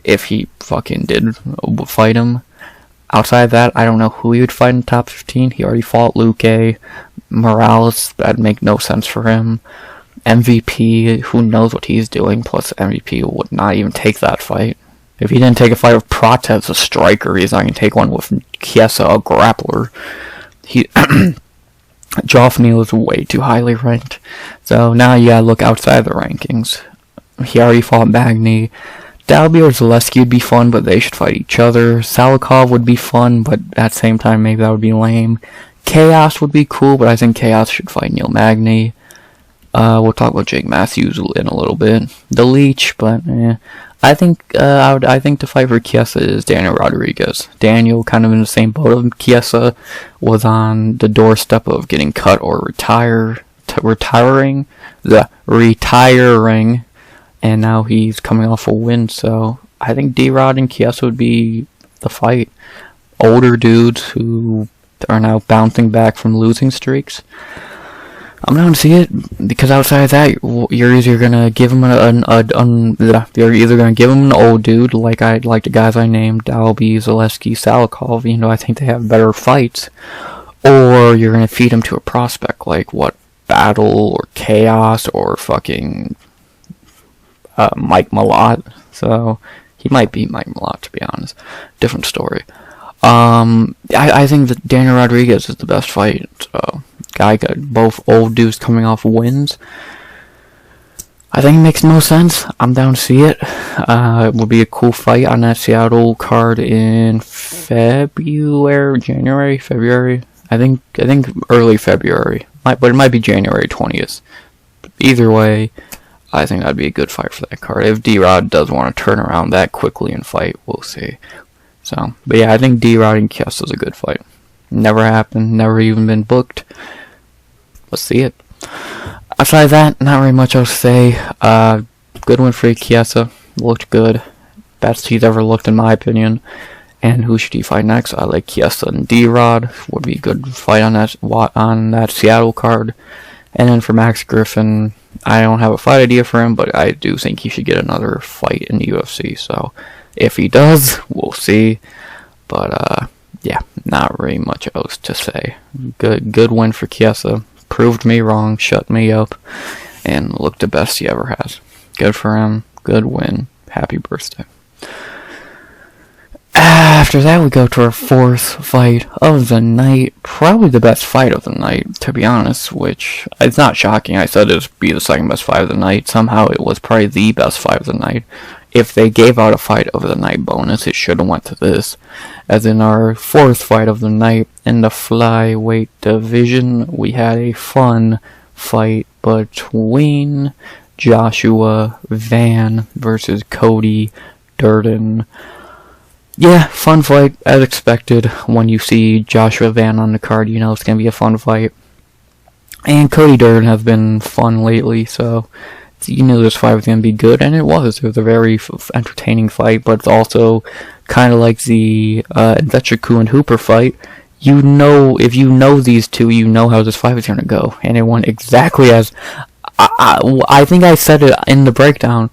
if he fucking did fight him. Outside of that, I don't know who he would fight in the top 15. He already fought Luque. Morales, that'd make no sense for him. MVP, who knows what he's doing, plus MVP would not even take that fight. If he didn't take a fight with Prates, a striker, he's not going to take one with Chiesa, a grappler. Joffney was way too highly ranked. So now you gotta look outside the rankings. He already fought Magny. Dalby or Zaleski would be fun, but they should fight each other. Salikov would be fun, but at the same time, maybe that would be lame. Chaos would be cool, but I think Chaos should fight Neil Magny. We'll talk about Jake Matthews in a little bit. The Leech, but I think the fight for Chiesa is Daniel Rodriguez. Daniel, kind of in the same boat of Chiesa, was on the doorstep of getting cut or retiring, and now he's coming off a win. So I think D-Rod and Chiesa would be the fight. Older dudes who are now bouncing back from losing streaks. I'm down to see it because outside of that, you're either gonna give him an old dude like the guys I named, Dalby, Zaleski, Salikov. You know, I think they have better fights, or you're gonna feed him to a prospect like Battle or Chaos or fucking Mike Malott. So he might be Mike Malott, to be honest. Different story. I think that Daniel Rodriguez is the best fight. So guy got both old dudes coming off wins. I think it makes the most sense. I'm down to see it. It would be a cool fight on that Seattle card in January, February. I think early February. But it might be January 20th. Either way, I think that'd be a good fight for that card. If D-Rod does want to turn around that quickly and fight, we'll see. So, but yeah, I think D-Rod and Chiesa is a good fight. Never happened, never even been booked. Let's see it. Aside that, not really much else to say. Good win for Chiesa. Looked good. Best he's ever looked, in my opinion. And who should he fight next? I like Chiesa and D-Rod. Would be a good fight on that Seattle card. And then for Max Griffin, I don't have a fight idea for him, but I do think he should get another fight in the UFC. So if he does, we'll see. But yeah, not really much else to say. Good win for Chiesa. Proved me wrong, shut me up, and looked the best he ever has. Good for him. Good win. Happy birthday. After that, we go to our fourth fight of the night. Probably the best fight of the night, to be honest, which it's not shocking. I said it would be the second best fight of the night. Somehow it was probably the best fight of the night. If they gave out a fight of the night bonus, it should have went to this. As in our fourth fight of the night, in the flyweight division, we had a fun fight between Joshua Van versus Cody Durden. Yeah, fun fight, as expected. When you see Joshua Van on the card, you know it's going to be a fun fight. And Cody Durden has been fun lately, so you knew this fight was going to be good, and it was. It was a very entertaining fight, but it's also kind of like the Nzechukwu and Hooper fight. You know, if you know these two, you know how this fight was going to go. And it went exactly as... I think I said it in the breakdown.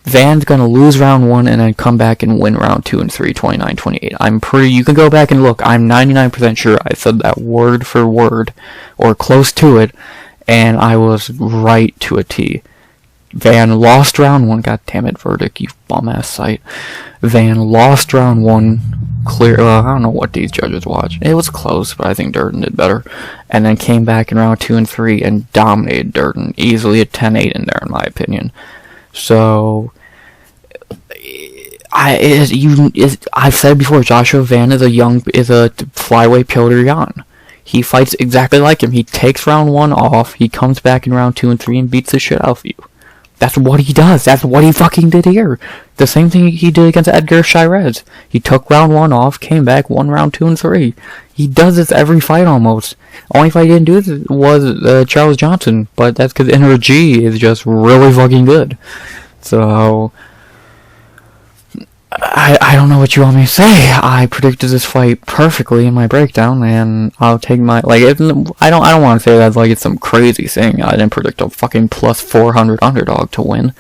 Van's going to lose round 1 and then come back and win round 2 and 3, 29-28. You can go back and look. I'm 99% sure I said that word for word, or close to it, and I was right to a T. Van lost round 1. God damn it, verdict, you bum-ass site. Van lost round 1. Clear. I don't know what these judges watched. It was close, but I think Durden did better. And then came back in round 2 and 3 and dominated Durden. Easily a 10-8 in there, in my opinion. So, I've said before, Joshua Van is a flyweight Piotr Jan. he fights exactly like him. He takes round 1 off, he comes back in round 2 and 3 and beats the shit out of you. That's what he does. That's what he fucking did here. The same thing he did against Edgar Shirez. He took round 1 off, came back, won round 2 and 3. He does this every fight almost. Only fight he didn't do this was Charles Johnson, but that's because NRG is just really fucking good. So I don't know what you want me to say. I predicted this fight perfectly in my breakdown, and I'll take my I don't want to say that like it's some crazy thing. I didn't predict a fucking plus 400 underdog to win,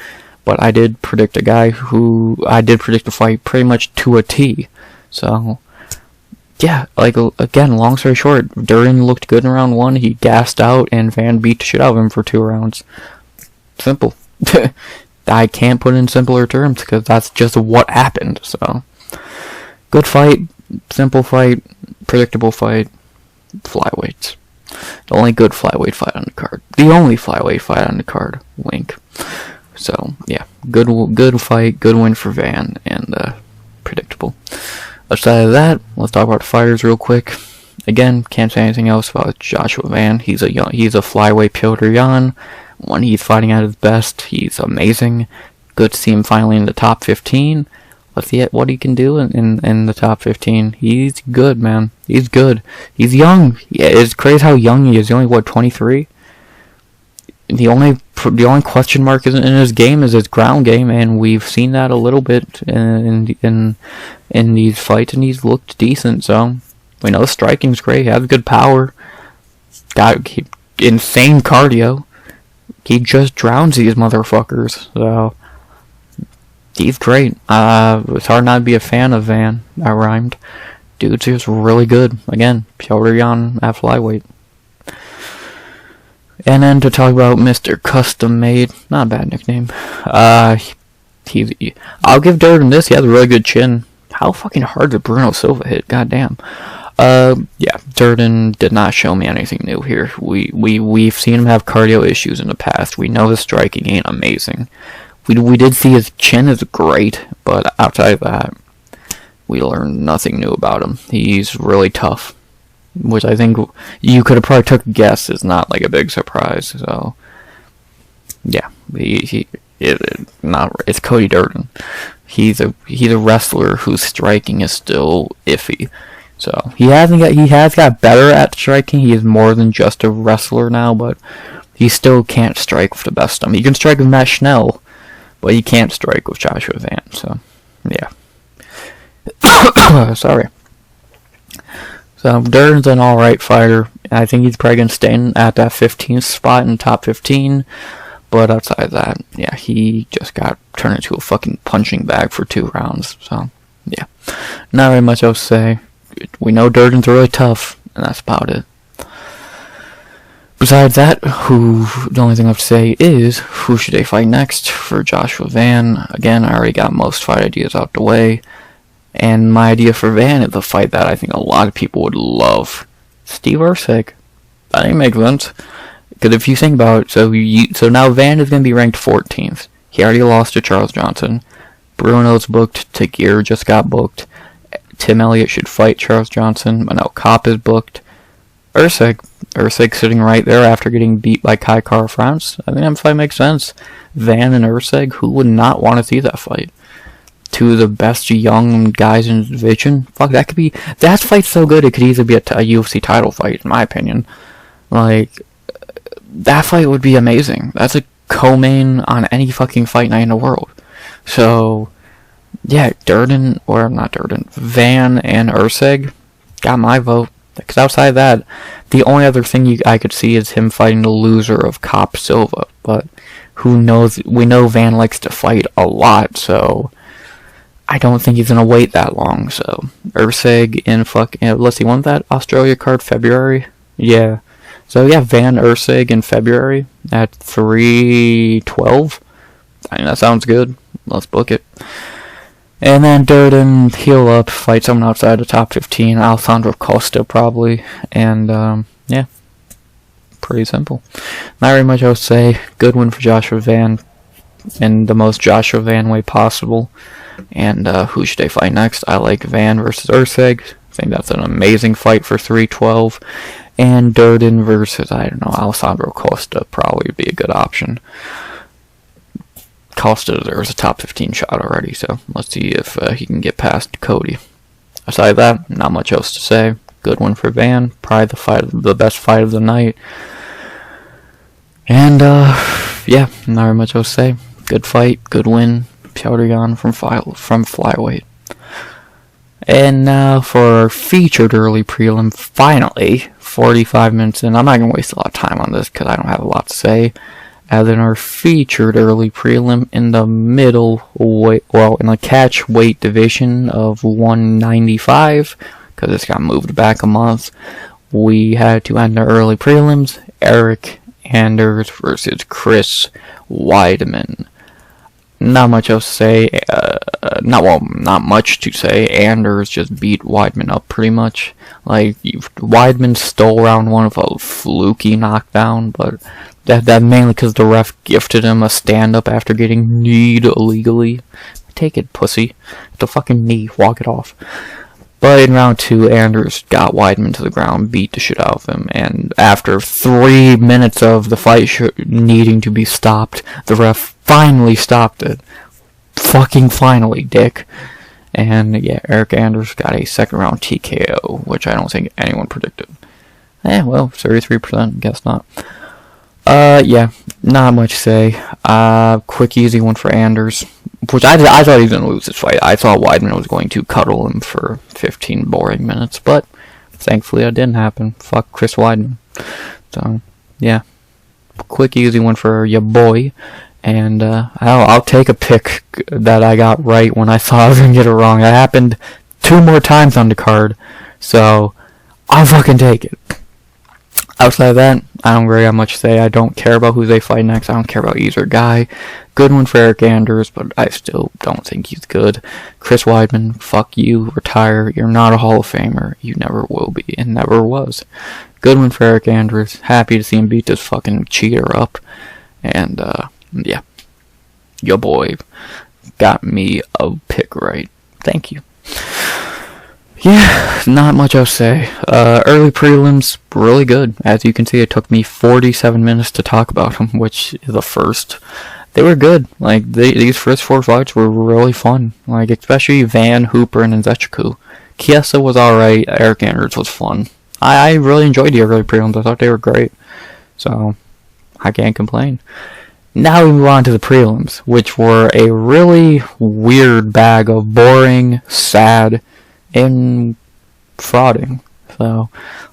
but I did predict a fight pretty much to a T. So yeah, like again, long story short, Durden looked good in round 1. He gassed out, and Van beat the shit out of him for 2 rounds. Simple. I can't put it in simpler terms because that's just what happened. So, good fight, simple fight, predictable fight, flyweights. The only good flyweight fight on the card. The only flyweight fight on the card. Wink. So yeah, good fight, good win for Van, and predictable. Aside of that, let's talk about the fighters real quick. Again, can't say anything else about Joshua Van. He's a flyweight Piotr Jan. When he's fighting at his best, he's amazing. Good to see him finally in the top 15. Let's see what he can do in the top 15. He's good, man. He's good. He's young. Yeah, it's crazy how young he is. He's only, 23? The only question mark in his game is his ground game, and we've seen that a little bit in these fights, and he's looked decent. So we know striking's great. He has good power. Got insane cardio. He just drowns these motherfuckers. So he's great. It's hard not to be a fan of Van. That rhymed. Dude's just really good. Again, Piotr Jan at flyweight. And then to talk about Mr. Custom Made, not a bad nickname. I'll give Durden this. He has a really good chin. How fucking hard did Bruno Silva hit? Goddamn. Yeah, Durden did not show me anything new here. We've seen him have cardio issues in the past. We know the striking ain't amazing. We did see his chin is great, but outside of that, we learned nothing new about him. He's really tough, which I think you could have probably took a guess is not like a big surprise. So yeah, it's Cody Durden. He's a wrestler whose striking is still iffy. So he has got better at striking. He is more than just a wrestler now, but he still can't strike with the best of them. He can strike with Matt Schnell, but he can't strike with Joshua Van. So yeah. Sorry. So Durden's an alright fighter. I think he's probably gonna stay at that 15th spot in the top 15. But outside of that, yeah, he just got turned into a fucking punching bag for 2 rounds. So yeah, not very much else to say. We know Durden's really tough, and that's about it. Besides that, the only thing I have to say is, who should they fight next for Joshua Van? Again, I already got most fight ideas out the way. And my idea for Van is a fight that I think a lot of people would love. Steve Erceg. That ain't make sense. Because if you think about it, so now Van is going to be ranked 14th. He already lost to Charles Johnson. Bruno's booked. Tagir just got booked. Tim Elliott should fight Charles Johnson. Manel Kopp is booked. Erceg sitting right there after getting beat by Kai Kara France. I think that fight makes sense. Van and Erceg, who would not want to see that fight? 2 of the best young guys in the division. Fuck, that fight's so good it could easily be a UFC title fight, in my opinion. Like, that fight would be amazing. That's a co-main on any fucking fight night in the world. So yeah, Van and Erceg got my vote. Because outside of that, the only other thing I could see is him fighting the loser of Kopp Silva. But who knows? We know Van likes to fight a lot, so I don't think he's gonna wait that long. So Erceg in let's see, when's that Australia card? February? Yeah. So yeah, Van Erceg in February at 3/12. I mean, that sounds good. Let's book it. And then Durden, heal up, fight someone outside the top 15. Alessandro Costa, probably. And, yeah. Pretty simple. Not very much else to say. Good win for Joshua Van in the most Joshua Van way possible. And, who should they fight next? I like Van versus Erceg. I think that's an amazing fight for 3/12. And Durden versus, I don't know, Alessandro Costa probably would be a good option. Costa deserves a top 15 shot already, so let's see if he can get past Cody. Aside that, not much else to say. Good one for Van. Probably the best fight of the night. And, yeah, not very much else to say. Good fight, good win. Pjotr from flyweight. And now for our featured early prelim, finally, 45 minutes in. I'm not going to waste a lot of time on this because I don't have a lot to say. As in our featured early prelim in the middle weight, well, in the catch weight division of 195, because this got moved back a month, we had to end our early prelims. Eryk Anders versus Chris Weidman. Not much else to say. Not much to say. Anders just beat Weidman up pretty much. Like, Weidman stole round one with a fluky knockdown, but that mainly because the ref gifted him a stand-up after getting kneed illegally. Take it, pussy. The fucking knee. Walk it off. But in round 2, Anders got Weidman to the ground, beat the shit out of him, and after 3 minutes of the fight needing to be stopped, the ref finally stopped it. Fucking finally, dick. And yeah, Eryk Anders got a second round TKO, which I don't think anyone predicted. Well, 33%, guess not. Yeah, not much to say. Quick, easy one for Anders, which I thought he was going to lose this fight. I thought Weidman was going to cuddle him for 15 boring minutes, but thankfully that didn't happen. Fuck Chris Weidman. So, yeah. Quick, easy one for your boy. And I'll take a pick that I got right when I thought I was going to get it wrong. It happened 2 more times on the card, so I'll fucking take it. Outside of that, I don't really have much to say. I don't care about who they fight next. I don't care about either guy. Good one for Eryk Anders, but I still don't think he's good. Chris Weidman, fuck you, retire. You're not a Hall of Famer. You never will be, and never was. Good one for Eryk Anders. Happy to see him beat this fucking cheater up. And, yeah. Your boy got me a pick right. Thank you. Yeah, not much else to say. Early prelims, really good. As you can see, it took me 47 minutes to talk about them, which is the first. They were good. Like, these first 4 fights were really fun. Like, especially Van, Hooper, and Nzechukwu. Chiesa was alright. Eryk Anders was fun. I really enjoyed the early prelims. I thought they were great. So, I can't complain. Now we move on to the prelims, which were a really weird bag of boring, sad, and frauding. So,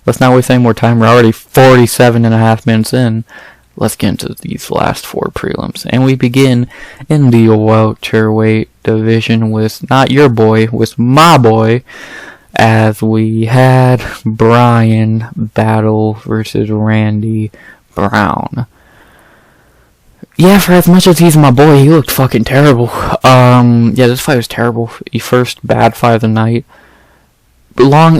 let's not waste any more time. We're already 47.5 minutes in. Let's get into these last 4 prelims. And we begin in the welterweight division with not your boy, with my boy, as we had Bryan battle versus Randy Brown. Yeah, for as much as he's my boy, he looked fucking terrible. Yeah, this fight was terrible. The first bad fight of the night.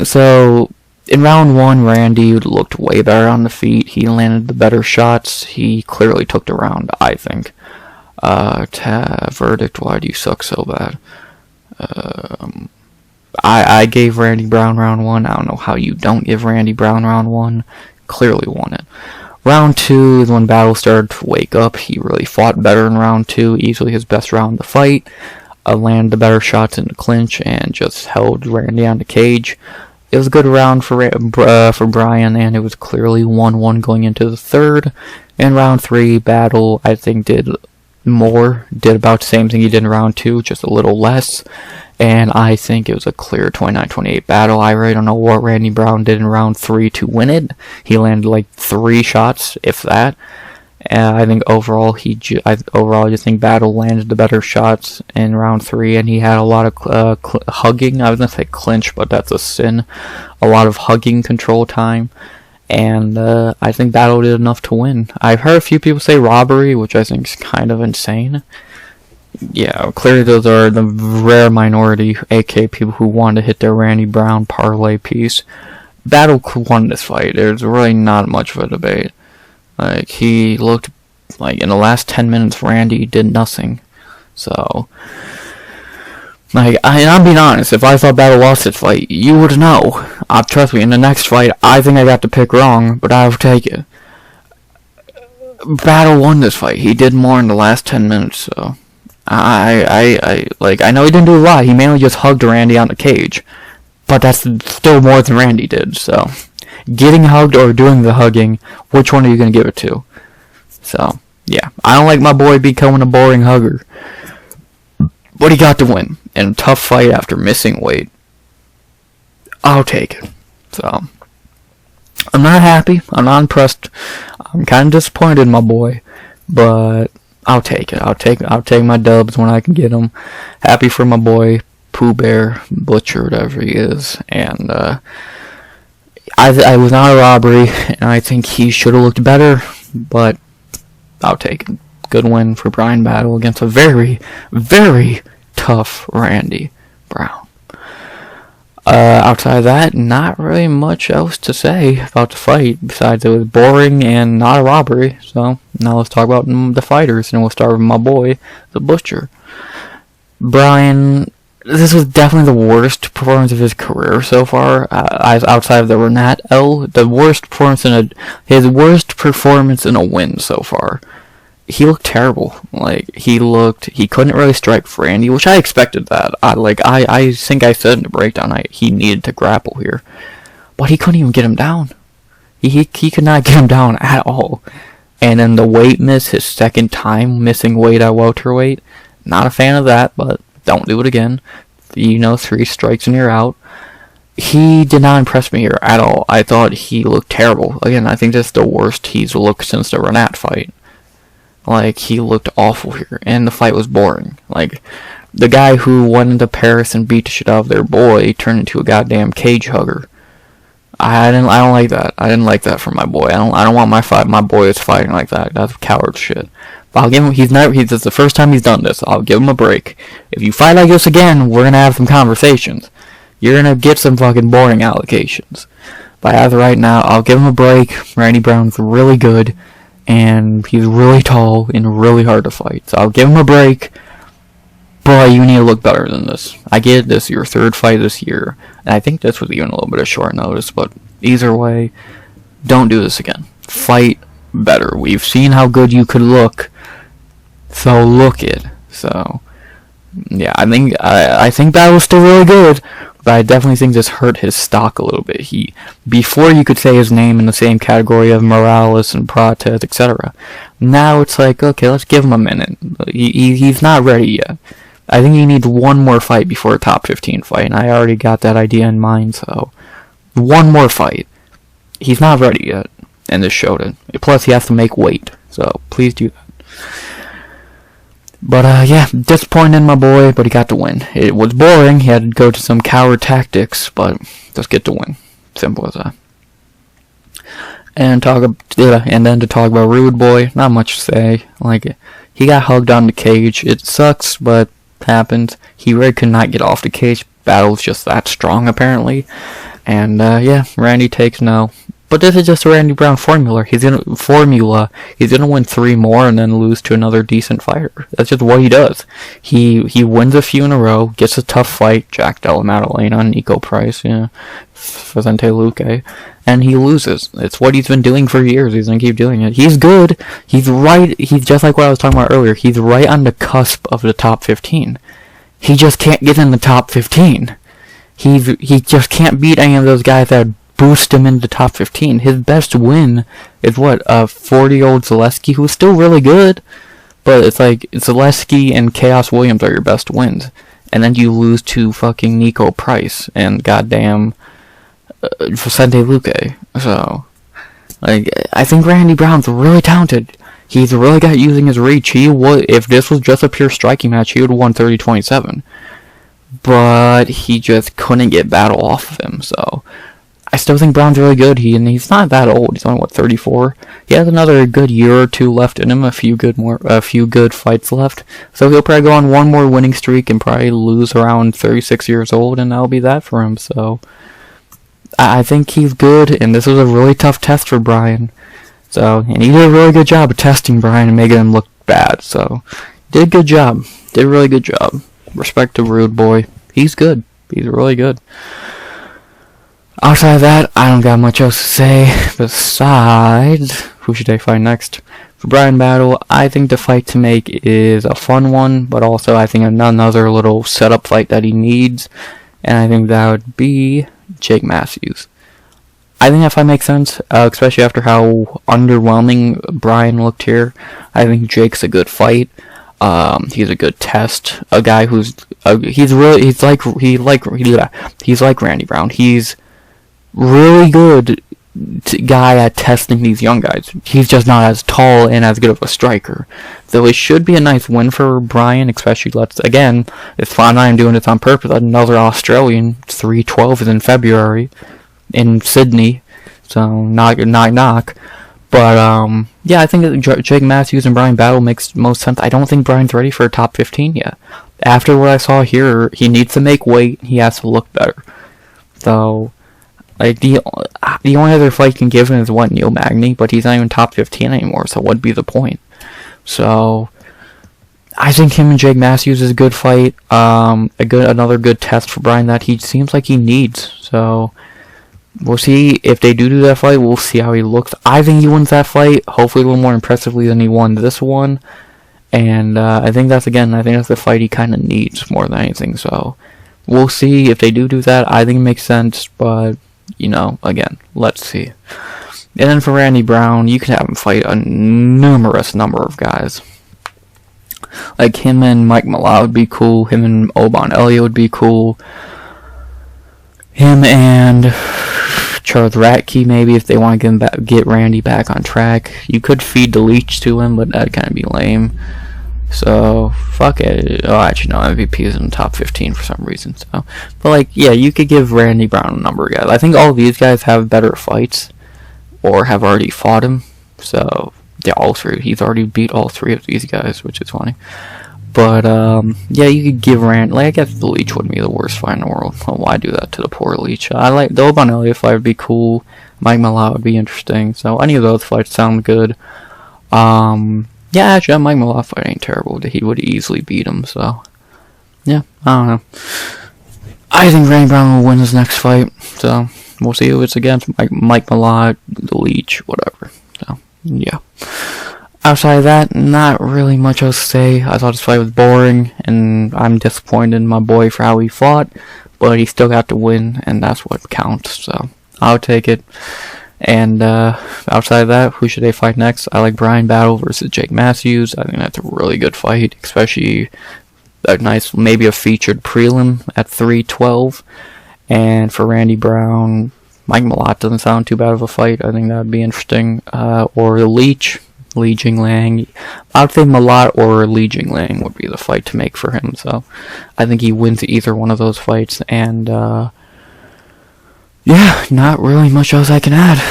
So, in round 1, Randy looked way better on the feet. He landed the better shots. He clearly took the round, I think. Verdict, why do you suck so bad? I gave Randy Brown round 1. I don't know how you don't give Randy Brown round 1. Clearly won it. Round 2 is when battle started to wake up. He really fought better in round 2. Easily his best round of the fight. Landed the better shots in the clinch and just held Randy on the cage. It was a good round for Bryan, and it was clearly 1-1 going into the third. In round 3, Battle, I think, did about the same thing he did in round 2, just a little less. And I think it was a clear 29-28 battle. I really don't know what Randy Brown did in round 3 to win it. He landed like 3 shots, if that. I think overall, I just think Battle landed the better shots in round 3, and he had a lot of hugging. I was gonna say clinch, but that's a sin. A lot of hugging control time, and I think Battle did enough to win. I've heard a few people say robbery, which I think is kind of insane. Yeah, clearly those are the rare minority, aka people who want to hit their Randy Brown parlay piece. Battle won this fight. There's really not much of a debate. Like, he looked like in the last 10 minutes, Randy did nothing. So, Like, I'm being honest, if I thought Battle lost this fight, you would know. Trust me, in the next fight, I think I got the pick wrong, but I'll take it. Battle won this fight. He did more in the last 10 minutes, so... I know he didn't do a lot. He mainly just hugged Randy on the cage. But that's still more than Randy did, so... Getting hugged or doing the hugging, which one are you going to give it to? So, yeah. I don't like my boy becoming a boring hugger. But he got the win. In a tough fight after missing weight. I'll take it. So, I'm not happy. I'm not impressed. I'm kind of disappointed in my boy. But... I'll take it. I'll take my dubs when I can get them. Happy for my boy, Pooh Bear, Butcher, whatever he is. And, I was not a robbery, and I think he should have looked better, but I'll take it. Good win for Bryan Battle against a very, very tough Randy Brown. Outside of that, not really much else to say about the fight, besides it was boring and not a robbery. So, now let's talk about the fighters, and we'll start with my boy, the Butcher. Bryan, this was definitely the worst performance of his career so far, outside of the Renat L. The worst performance his worst performance in a win so far. He looked terrible. Like, he couldn't really strike for Randy, which I expected that. I think I said in the breakdown, he needed to grapple here. But he couldn't even get him down. He could not get him down at all. And then the weight miss, his second time missing weight at welterweight. Not a fan of that, but don't do it again. 3 strikes and you're out. He did not impress me here at all. I thought he looked terrible. Again, I think that's the worst he's looked since the Renat fight. Like, he looked awful here, and the fight was boring. Like, the guy who went into Paris and beat the shit out of their boy turned into a goddamn cage hugger. I don't like that. I didn't like that from my boy. I don't want my boy is fighting like that. That's coward shit. But I'll give him. This is the first time he's done this. I'll give him a break. If you fight like this again, we're gonna have some conversations. You're gonna get some fucking boring allocations. But as of right now, I'll give him a break. Randy Brown's really good. And he's really tall and really hard to fight. So I'll give him a break. But you need to look better than this. I get this, your third fight this year. And I think this was even a little bit of short notice. But either way, don't do this again. Fight better. We've seen how good you could look. So look it. So, yeah, I think that was still really good. But I definitely think this hurt his stock a little bit. Before you could say his name in the same category of Morales and Prates, etc. Now it's like, okay, let's give him a minute. He's not ready yet. I think he needs one more fight before a top 15 fight, and I already got that idea in mind, so... One more fight. He's not ready yet, and this showed it. Plus, he has to make weight, so please do that. But, yeah, disappointed in my boy, but he got the win. It was boring, he had to go to some coward tactics, but just get the win. Simple as that. And then to talk about Rude Boy, not much to say. Like, he got hugged on the cage. It sucks, but happens. He really could not get off the cage. Battle's just that strong, apparently. And, yeah, Randy takes no. But this is just a Randy Brown formula. He's gonna win 3 more and then lose to another decent fighter. That's just what he does. He wins a few in a row, gets a tough fight, Jack Della Maddalena, Nico Price, Vicente Luque, and he loses. It's what he's been doing for years. He's gonna keep doing it. He's good. He's just like what I was talking about earlier. He's right on the cusp of the top 15. He just can't get in the top 15. He just can't beat any of those guys that boost him into the top 15. His best win is what, 40-year-old Zaleski, who's still really good, but it's like Zaleski and Chaos Williams are your best wins, and then you lose to fucking Nico Price and goddamn Vicente Luque. So, like, I think Randy Brown's really talented. He's really got using his reach. If this was just a pure striking match, he would have won 30-27. But he just couldn't get Battle off of him, so I still think Brown's really good. He's not that old. He's only 34. He has another good year or two left in him. A few good fights left. So he'll probably go on one more winning streak and probably lose around 36 years old, and that'll be that for him. So I think he's good, and this was a really tough test for Bryan. So, and he did a really good job of testing Bryan and making him look bad. So did a good job. Did a really good job. respect to Rude Boy. He's good. He's really good. Outside of that, I don't got much else to say. Besides, who should they fight next? For Bryan battle, I think the fight to make is a fun one, but also I think another little setup fight that he needs, and I think that would be Jake Matthews. I think that fight makes sense, especially after how underwhelming Bryan looked here. I think Jake's a good fight. He's a good test. A guy who's he's like Randy Brown. He's really good guy at testing these young guys. He's just not as tall and as good of a striker. So it should be a nice win for Bryan, especially it's fine. I'm doing this on purpose. Another Australian 312 is in February in Sydney, so knock. But yeah, I think that Jake Matthews and Bryan battle makes most sense. I don't think Bryan's ready for a top 15 yet. After what I saw here, he needs to make weight. He has to look better. So, like, the only other fight you can give him is Neil Magny, but he's not even top 15 anymore. So what'd be the point? So I think him and Jake Matthews is a good fight. Another good test for Bryan that he seems like he needs. So we'll see if they do that fight. We'll see how he looks. I think he wins that fight, hopefully a little more impressively than he won this one. And I think that's the fight he kind of needs more than anything. So we'll see if they do that. I think it makes sense, but again, let's see. And then for Randy Brown, you can have him fight a numerous number of guys. Like him and Mike Malott would be cool. Him and Oban Elliott would be cool. Him and Charles Ratke, maybe, if they want to get Randy back on track. You could feed the leech to him, but that'd kind of be lame. So, fuck it. Oh, actually, no, MVP is in the top 15 for some reason. So, but, yeah, you could give Randy Brown a number of guys. I think all these guys have better fights, or have already fought him. So, yeah, all three. He's already beat all three of these guys, which is funny. But, yeah, you could give Randy, I guess the leech wouldn't be the worst fight in the world. Well, why do that to the poor leech? I like, the Oban Elliott fight would be cool. Mike Malott would be interesting. So, any of those fights sound good. Yeah, actually, that Mike Malott fight ain't terrible. He would easily beat him, so yeah, I don't know. I think Randy Brown will win his next fight, so we'll see who it's against. Mike Malott, the leech, whatever. So, yeah. Outside of that, not really much else to say. I thought this fight was boring, and I'm disappointed in my boy for how he fought, but he still got to win, and that's what counts, so I'll take it. And outside of that, who should they fight next? I like Bryan battle versus Jake Matthews. I think that's a really good fight, especially a nice, maybe a featured prelim at 312. And for Randy Brown, Mike Malott doesn't sound too bad of a fight. I think that would be interesting. Or the Leech, Li Jinglang. I would say Malott or Li Jinglang would be the fight to make for him. So I think he wins either one of those fights. And yeah, not really much else I can add.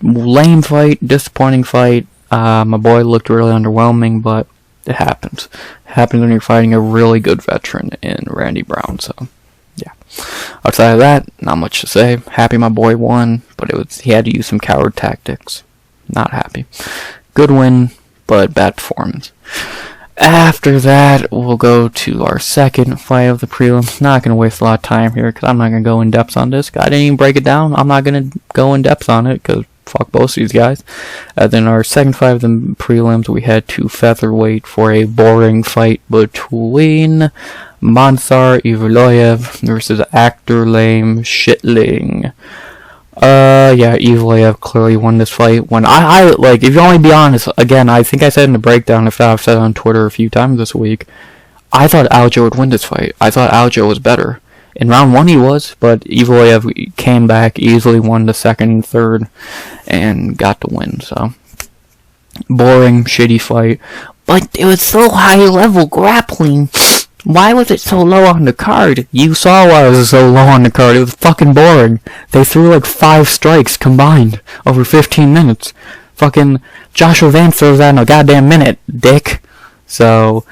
Lame fight, disappointing fight. My boy looked really underwhelming, but it happens. It happens when you're fighting a really good veteran in Randy Brown, so yeah. Outside of that, not much to say. Happy my boy won, but he had to use some coward tactics. Not happy. Good win, but bad performance. After that, we'll go to our second fight of the prelims. Not going to waste a lot of time here, because I'm not going to go in depth on this. I didn't even break it down. I'm not going to go in depth on it, because fuck both of these guys. Then our second fight of the prelims, we had two featherweight for a boring fight between Movsar Evloev versus Actor Lame Shitling. Yeah, Evloev clearly won this fight. When I like, if you want me to be honest, again, I think I said in the breakdown, if I've said it on Twitter a few times this week, I thought Aljo would win this fight. I thought Aljo was better. In round one he was, but Evloev came back, easily won the second and third, and got the win, so. Boring, shitty fight. But it was so high level grappling. Why was it so low on the card? You saw why it was so low on the card. It was fucking boring. They threw like 5 strikes combined over 15 minutes. Fucking Joshua Vance throws that in a goddamn minute, dick. So,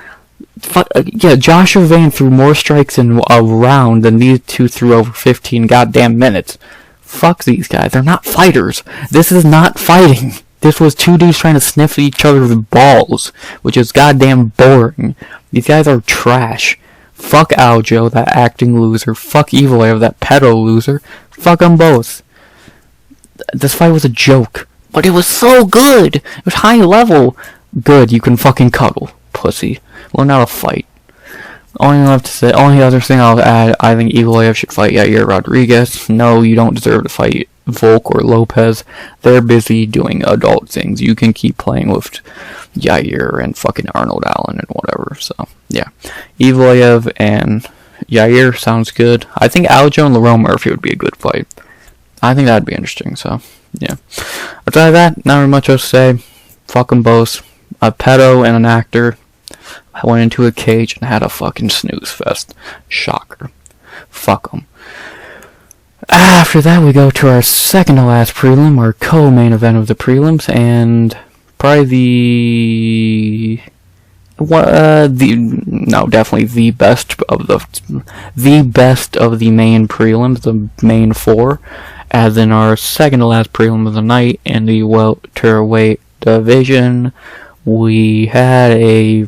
yeah, Joshua Vance threw more strikes in a round than these two threw over 15 goddamn minutes. Fuck these guys. They're not fighters. This is not fighting. This was two dudes trying to sniff each other's balls, which is goddamn boring. These guys are trash. Fuck Aljo, that acting loser. Fuck Evloev, that pedo loser. Fuck them both. This fight was a joke. But it was so good! It was high level. Good, you can fucking cuddle, pussy. Learn how to fight. Only other thing I'll add, I think Evloev should fight Yair Rodriguez. No, you don't deserve to fight Volk or Lopez. They're busy doing adult things. You can keep playing with Yair and fucking Arnold Allen and whatever. So, yeah. Evloev and Yair sounds good. I think Aljo and Lerone Murphy would be a good fight. I think that'd be interesting, so, yeah. Outside of that, not really much else to say. Fuck them both. A pedo and an actor. I went into a cage and had a fucking snooze fest. Shocker. Fuck them. After that, we go to our second to last prelim, our co-main event of the prelims, and probably definitely the best of the main prelims, the main four, as in our second to last prelim of the night in the welterweight division. We had a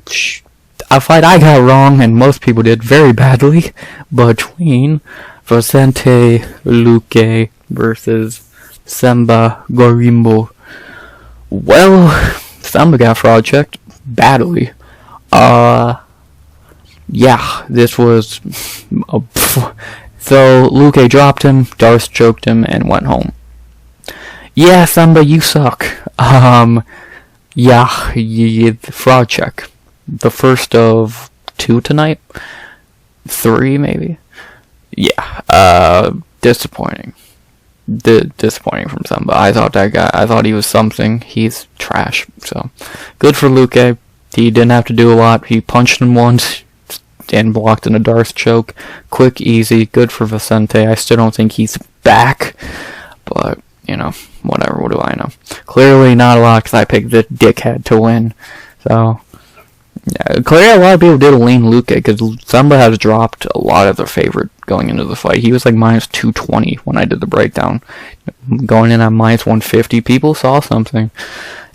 fight I got wrong, and most people did very badly, between Vicente Luque versus Themba Gorimbo. Well, Themba got fraud checked badly. Yeah, this was so Luque dropped him, Darce choked him, and went home. Yeah, Themba, you suck. Yeah, fraud check. The first of 2 tonight? 3, maybe? Yeah, disappointing. Disappointing from Themba. I thought he was something. He's trash. So, good for Luque. He didn't have to do a lot. He punched him once and blocked in a Darce choke. Quick, easy. Good for Vicente. I still don't think he's back. But, you know, whatever. What do I know? Clearly not a lot because I picked the dickhead to win. So, yeah, clearly a lot of people did lean Luque because Themba has dropped a lot of their favorite going into the fight. He was like minus 220 when I did the breakdown. Going in at minus 150, people saw something.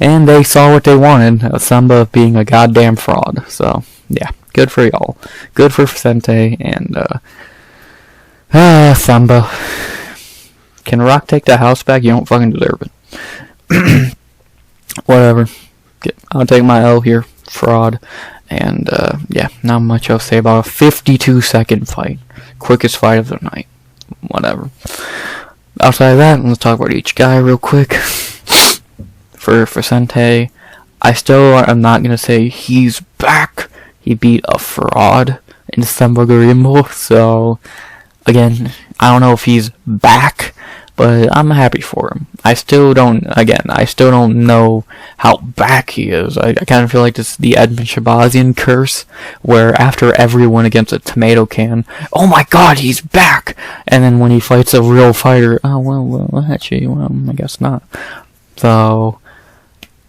And they saw what they wanted. Themba being a goddamn fraud. So, yeah, good for y'all. Good for Vicente and, Themba. Can Rock take the house back? You don't fucking deserve it. Whatever. I'll take my L here. Fraud. And, yeah, not much else to say about a 52-second fight. Quickest fight of the night. Whatever. Outside of that, let's talk about each guy real quick. For Vicente, I still am not going to say he's back. He beat a fraud in Themba Gorimbo. So, again, I don't know if he's back, but I'm happy for him. I still don't know how back he is. I kind of feel like this is the Edmund Shabazian curse, where after every win against a tomato can, oh my god, he's back! And then when he fights a real fighter, oh, well, actually, I guess not. So,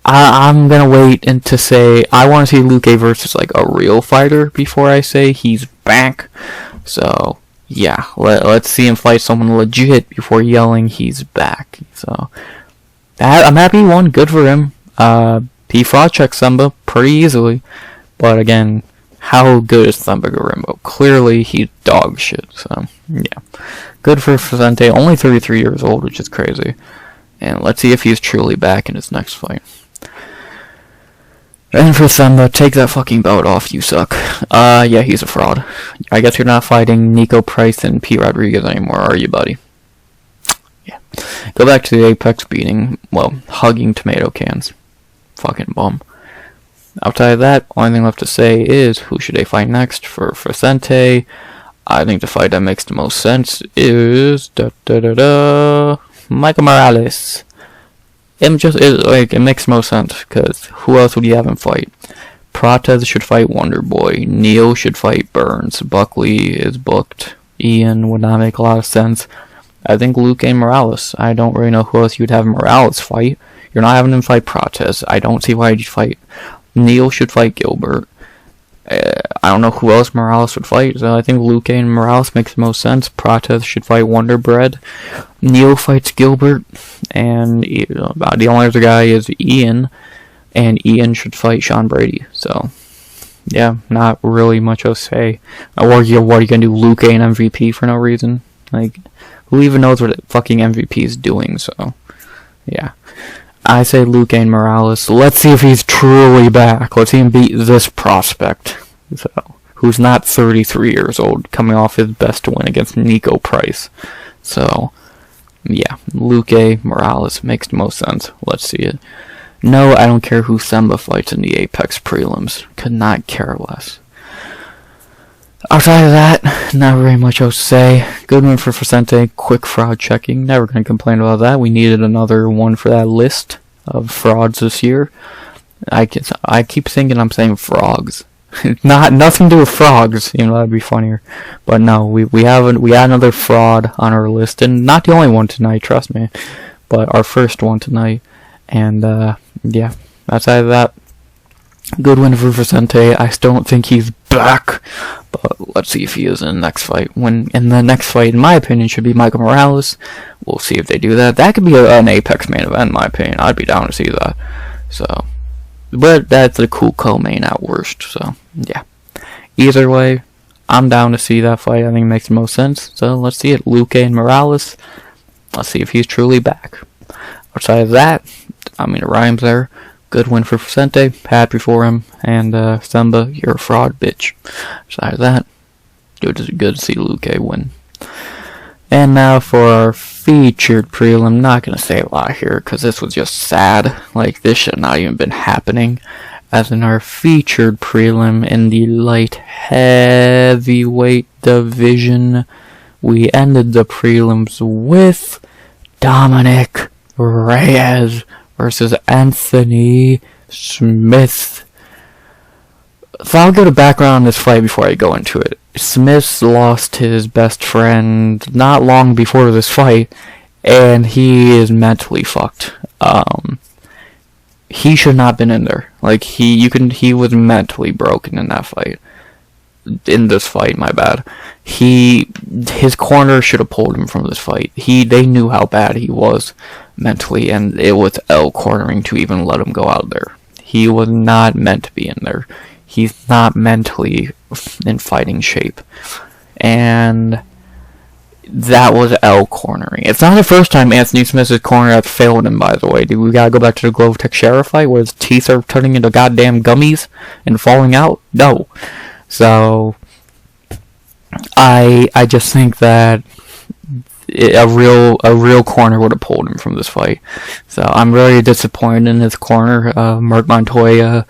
I'm gonna wait and to say, I want to see Luque versus, like, a real fighter before I say he's back. So, yeah, let's see him fight someone legit before yelling he's back. So, I'm happy he won. Good for him. He fraud checked Themba pretty easily. But again, how good is Themba Gorimbo? Clearly, he's dog shit. So, yeah. Good for Vicente. Only 33 years old, which is crazy. And let's see if he's truly back in his next fight. And for Themba, take that fucking belt off, you suck. Yeah, he's a fraud. I guess you're not fighting Nico Price and P. Rodriguez anymore, are you, buddy? Yeah. Go back to the Apex beating, well, hugging tomato cans. Fucking bum. Outside of that, only thing left to say is, who should they fight next? For Vicente, I think the fight that makes the most sense is... Michael Morales. It makes most sense, because who else would you have him fight? Prates should fight Wonderboy. Neal should fight Burns. Buckley is booked. Ian would not make a lot of sense. I think Luque and Morales. I don't really know who else you'd have Morales fight. You're not having him fight Prates. I don't see why you'd fight. Neal should fight Gilbert. I don't know who else Morales would fight, so I think Luque and Morales makes the most sense. Prates should fight Wonder Bread. Neal fights Gilbert, and the only other guy is Ian, and Ian should fight Sean Brady. So, yeah, not really much to say. Or what are you gonna do, Luque and MVP for no reason? Like, who even knows what fucking MVP is doing? So, yeah. I say Luque and Morales. Let's see if he's truly back. Let's see him beat this prospect. So, who's not 33 years old, coming off his best win against Nico Price. So, yeah, Luque, Morales makes the most sense. Let's see it. No, I don't care who Themba fights in the Apex prelims. Could not care less. Outside of that, not very much else to say. Good one for Vicente. Quick fraud checking. Never going to complain about that. We needed another one for that list of frauds this year. I keep thinking I'm saying frogs. Nothing to do with frogs. You know, that'd be funnier. But no, we had another fraud on our list, and not the only one tonight. Trust me, but our first one tonight. And yeah, outside of that, good win for Vicente. I still don't think he's back, but let's see if he is in the next fight. In the next fight, in my opinion, should be Michael Morales. We'll see if they do that. That could be an Apex main event, in my opinion. I'd be down to see that. So, but that's a cool co-main at worst. So, yeah. Either way, I'm down to see that fight. I think it makes the most sense. So, let's see it. Luque and Morales. Let's see if he's truly back. Outside of that, I mean, it rhymes there. Good win for Vicente. Happy for him. And Themba, you're a fraud, bitch. Outside of that, good to see Luque win. And now for our featured prelim. Not going to say a lot here because this was just sad. Like, this should not even been happening. As in our featured prelim in the light heavyweight division, we ended the prelims with Dominick Reyes versus Anthony Smith. So I'll give a background on this fight before I go into it. Smith lost his best friend not long before this fight, and he is mentally fucked. He should not have been in there. Like, he was mentally broken in that fight. In this fight, my bad. His corner should have pulled him from this fight. They knew how bad he was mentally, and it was L cornering to even let him go out there. He was not meant to be in there. He's not mentally in fighting shape. And that was L cornering. It's not the first time Anthony Smith's corner has failed him, by the way. We gotta go back to the Glove Teixeira fight where his teeth are turning into goddamn gummies and falling out? No. So, I just think that a real corner would have pulled him from this fight. So I'm really disappointed in his corner. Mark Montoya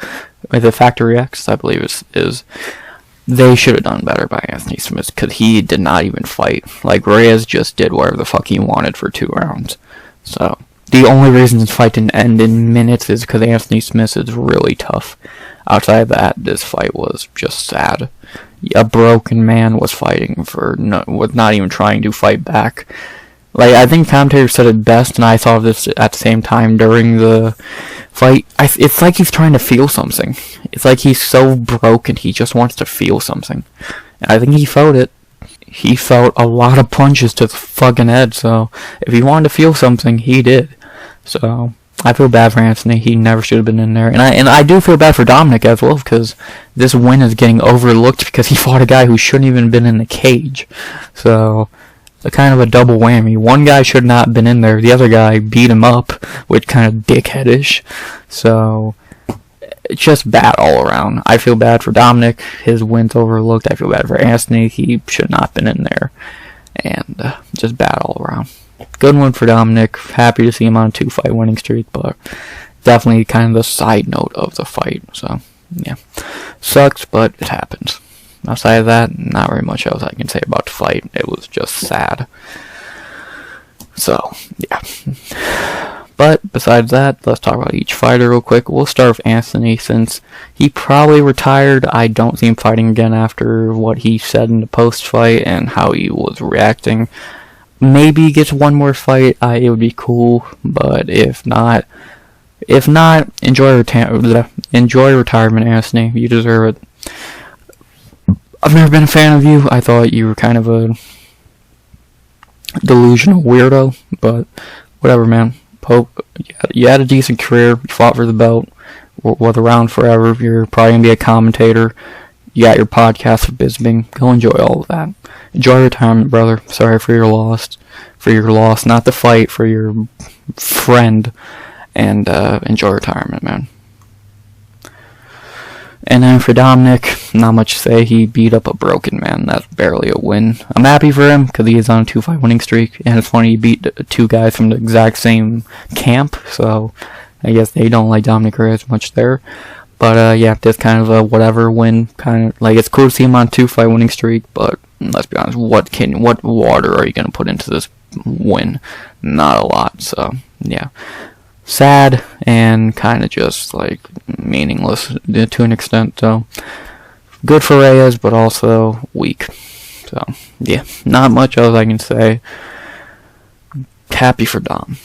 with the Factory X, I believe is they should have done better by Anthony Smith because he did not even fight. Like, Reyes just did whatever the fuck he wanted for 2 rounds. So the only reason this fight didn't end in minutes is because Anthony Smith is really tough. Outside of that, this fight was just sad. A broken man was fighting was not even trying to fight back. Like, I think commentator said it best, and I thought of this at the same time during the fight. It's like he's trying to feel something. It's like he's so broken, he just wants to feel something. And I think he felt it. He felt a lot of punches to the fucking head, so if he wanted to feel something, he did. So I feel bad for Anthony. He never should have been in there. And I do feel bad for Dominick as well, because this win is getting overlooked because he fought a guy who shouldn't even been in the cage. So, kind of a double whammy. One guy should not have been in there. The other guy beat him up, which kind of dickheadish. So, it's just bad all around. I feel bad for Dominick. His win's overlooked. I feel bad for Anthony. He should not have been in there. And just bad all around. Good one for Dominick. Happy to see him on a 2-fight winning streak, but definitely kind of the side note of the fight. So, yeah. Sucks, but it happens. Outside of that, not very much else I can say about the fight. It was just sad. So, yeah. But besides that, let's talk about each fighter real quick. We'll start with Anthony, since he probably retired. I don't see him fighting again after what he said in the post-fight and how he was reacting. Maybe he gets one more fight, it would be cool, but if not, enjoy retirement, Anthony. You deserve it. I've never been a fan of you. I thought you were kind of a delusional weirdo, but whatever, man. You had a decent career. You fought for the belt. was around forever. You're probably going to be a commentator. You got your podcast for Bisbing. Go enjoy all of that. Enjoy retirement, brother. Sorry for your loss. For your loss, not the fight, for your friend. And enjoy retirement, man. And then for Dominick, not much to say. He beat up a broken man. That's barely a win. I'm happy for him because he is on a 2-fight winning streak. And it's funny, he beat 2 guys from the exact same camp. So I guess they don't like Dominick as much there. But yeah, that's kind of a whatever win. Kind of like, it's cool to see him on a 2-fight winning streak. But let's be honest, what water are you going to put into this win? Not a lot. So yeah. Sad and kind of just like meaningless to an extent. So good for Reyes, but also weak. So yeah, not much else I can say. Happy for Dom.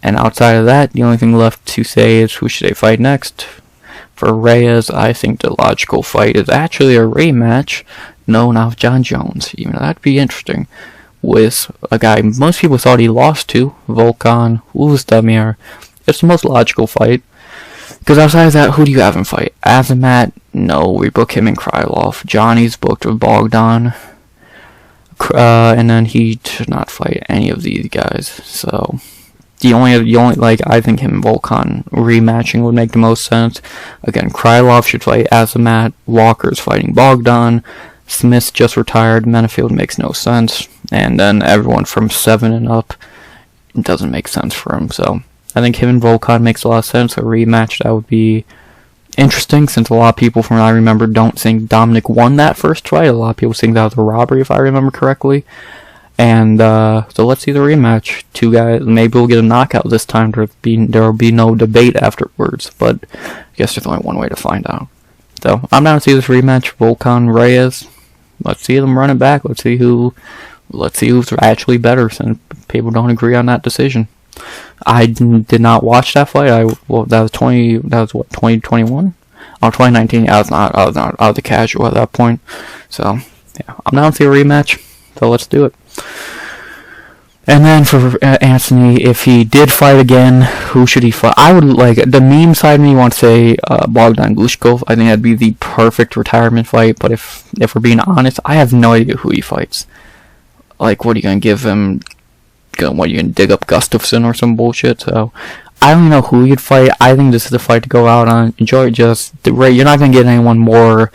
And outside of that, the only thing left to say is who should they fight next. For Reyes, I think the logical fight is actually a rematch. No, not with John Jones. Even that'd be interesting. With a guy most people thought he lost to, Volkov, Uzdemir. It's the most logical fight. Because outside of that, who do you have in fight? Azamat, no, we book him in Krylov. Johnny's booked with Bogdan. And then he should not fight any of these guys. So the only like, I think him and Volkov rematching would make the most sense. Again, Krylov should fight Azamat. Walker's fighting Bogdan. Smith just retired. Menafield makes no sense. And then everyone from 7 and up, it doesn't make sense for him. So I think him and Volkov makes a lot of sense. A rematch, that would be interesting, since a lot of people from what I remember don't think Dominick won that first fight. A lot of people think that was a robbery, if I remember correctly. And so let's see the rematch. 2 guys, maybe we'll get a knockout this time. There will be no debate afterwards. But I guess there's only one way to find out. So I'm down to see this rematch. Volkov, Reyes. Let's see them run it back. Let's see who's actually better, since people don't agree on that decision. I did not watch that fight. That was 2021? Oh, 2019. I was a casual at that point. So yeah, I'm down to see a rematch. So let's do it. And then for Anthony, if he did fight again, who should he fight? I would like, the meme side of me wants to say Bogdan Glushkov. I think that'd be the perfect retirement fight. But if we're being honest, I have no idea who he fights. Like, what are you gonna give him? What, you gonna dig up Gustafsson or some bullshit? So I don't know who you'd fight. I think this is the fight to go out on. Enjoy it. You're not gonna get anyone more.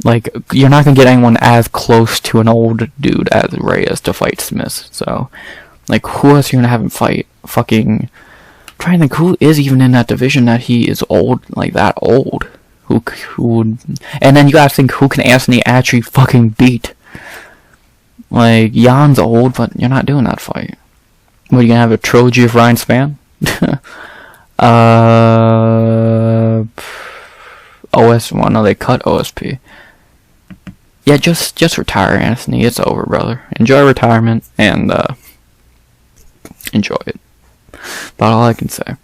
Like, you're not gonna get anyone as close to an old dude as Reyes to fight Smith. So, like, who else are you gonna have him fight? Fucking, I'm trying to think who is even in that division that he is old, like that old. Who would? And then you gotta think, who can Anthony actually fucking beat? Like, Jan's old, but you're not doing that fight. What, are you gonna have a trilogy of Ryan Spann? OS1, no, they cut OSP. Yeah, just retire, Anthony. It's over, brother. Enjoy retirement, and enjoy it. About all I can say.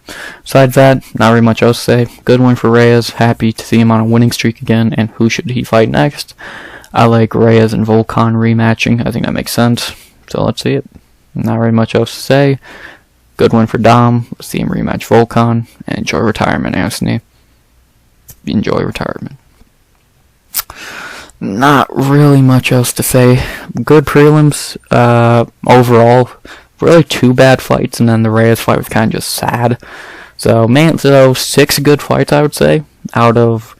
Besides that, not very much else to say. Good win for Reyes. Happy to see him on a winning streak again. And who should he fight next? I like Reyes and Volkov rematching. I think that makes sense. So let's see it. Not very much else to say. Good win for Dom. Let's see him rematch Volkov. And enjoy retirement, Anthony. Enjoy retirement. Not really much else to say. Good prelims. Overall, really 2 bad fights, and then the Reyes fight was kind of just sad. So 6 good fights, I would say, out of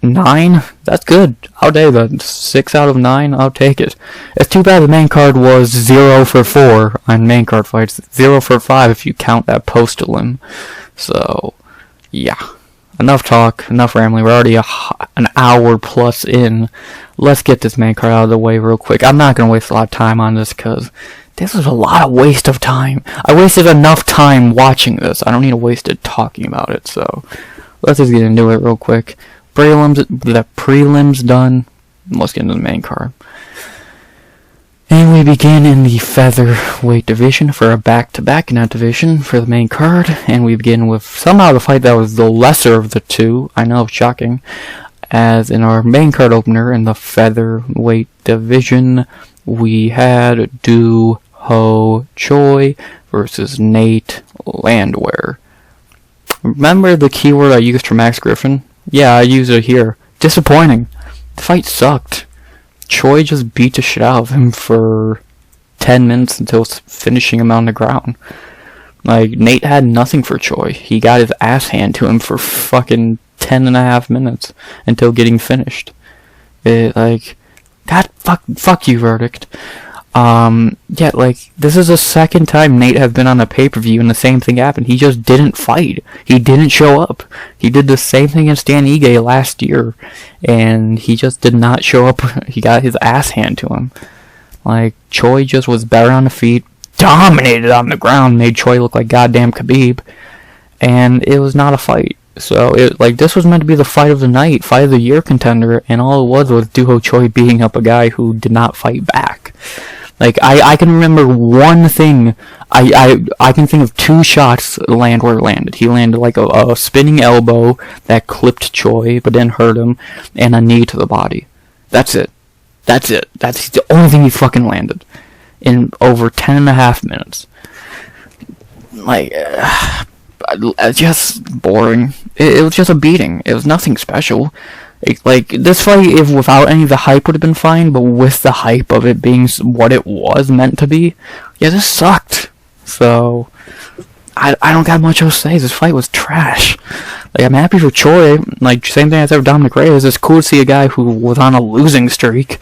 9. That's good. I'll take that. 6 out of 9, I'll take it. It's too bad the main card was 0 for 4 on main card fights. 0 for 5 if you count that postal limb. So, yeah. Enough talk, enough rambling. We're already an hour plus in. Let's get this main card out of the way real quick. I'm not going to waste a lot of time on this because this was a lot of waste of time. I wasted enough time watching this. I don't need to waste it talking about it. So let's just get into it real quick. The prelims done. Let's get into the main card. And we begin in the featherweight division for a back-to-back in that division for the main card. And we begin with somehow the fight that was the lesser of the 2. I know, shocking. As in our main card opener in the featherweight division, we had Choi versus Nate Landwehr. Remember the keyword I used for Max Griffin? Yeah, I use it here. Disappointing. The fight sucked. Choi just beat the shit out of him for 10 minutes until finishing him on the ground. Like, Nate had nothing for Choi. He got his ass handed to him for fucking 10.5 minutes until getting finished. God, fuck you, verdict. Yeah, like, this is the second time Nate has been on a pay-per-view and the same thing happened. He just didn't fight. He didn't show up. He did the same thing against Dan Ige last year, and he just did not show up. He got his ass handed to him. Like, Choi just was better on the feet, dominated on the ground, made Choi look like goddamn Khabib, and it was not a fight. So, this was meant to be the fight of the night, fight of the year contender, and all it was Duho Choi beating up a guy who did not fight back. Like, I can remember one thing, I can think of 2 shots Landwehr landed. He landed like a spinning elbow that clipped Choi, but didn't hurt him, and a knee to the body. That's it. That's the only thing he fucking landed in over 10.5 minutes. Like, just boring. It was just a beating. It was nothing special. Like, this fight, if without any of the hype, would have been fine, but with the hype of it being what it was meant to be, yeah, this sucked. So, I don't got much else to say. This fight was trash. Like, I'm happy for Choi. Like, same thing I said with Dominick Reyes. It's cool to see a guy who was on a losing streak.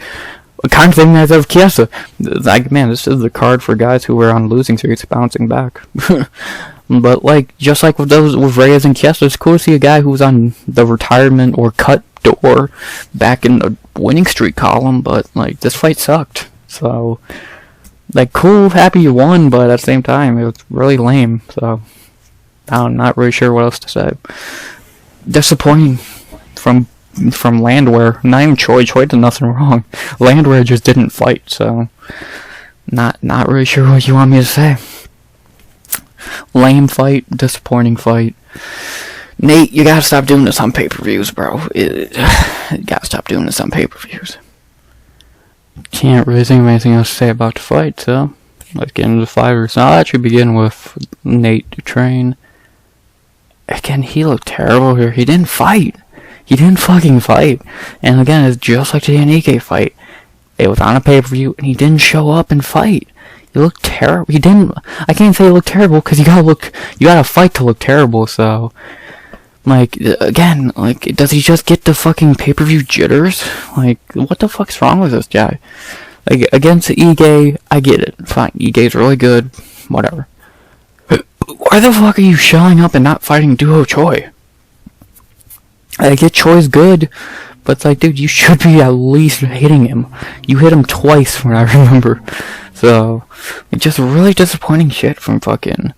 Kind of thing I said with Chiesa. Like, man, this is the card for guys who were on losing streaks bouncing back. But, like, just like with Reyes and Chiesa, it's cool to see a guy who was on the retirement or cut door back in the winning streak column, but, like, this fight sucked. So, like, cool, happy you won, but at the same time, it was really lame. So, I'm not really sure what else to say. Disappointing from Landwehr. Not even Choi. Choi did nothing wrong. Landwehr just didn't fight, so not really sure what you want me to say. Lame fight, disappointing fight. Nate, you gotta stop doing this on pay-per-views, bro. You gotta stop doing this on pay-per-views. Can't really think of anything else to say about the fight, so let's get into the fighters. I'll actually begin with Nate to train. Again, he looked terrible here. He didn't fight. He didn't fucking fight. And again, it's just like the Yannick fight. It was on a pay-per-view, and he didn't show up and fight. He looked terrible. I can't say he looked terrible, because you gotta fight to look terrible, so, like, again, like, does he just get the fucking pay-per-view jitters? Like, what the fuck's wrong with this guy? Like, against Ige, I get it. Fine, Ige's really good, whatever. Why the fuck are you showing up and not fighting Duho Choi? I get Choi's good, but it's like, dude, you should be at least hitting him. You hit him twice, from what I remember. So, it's just really disappointing shit from fucking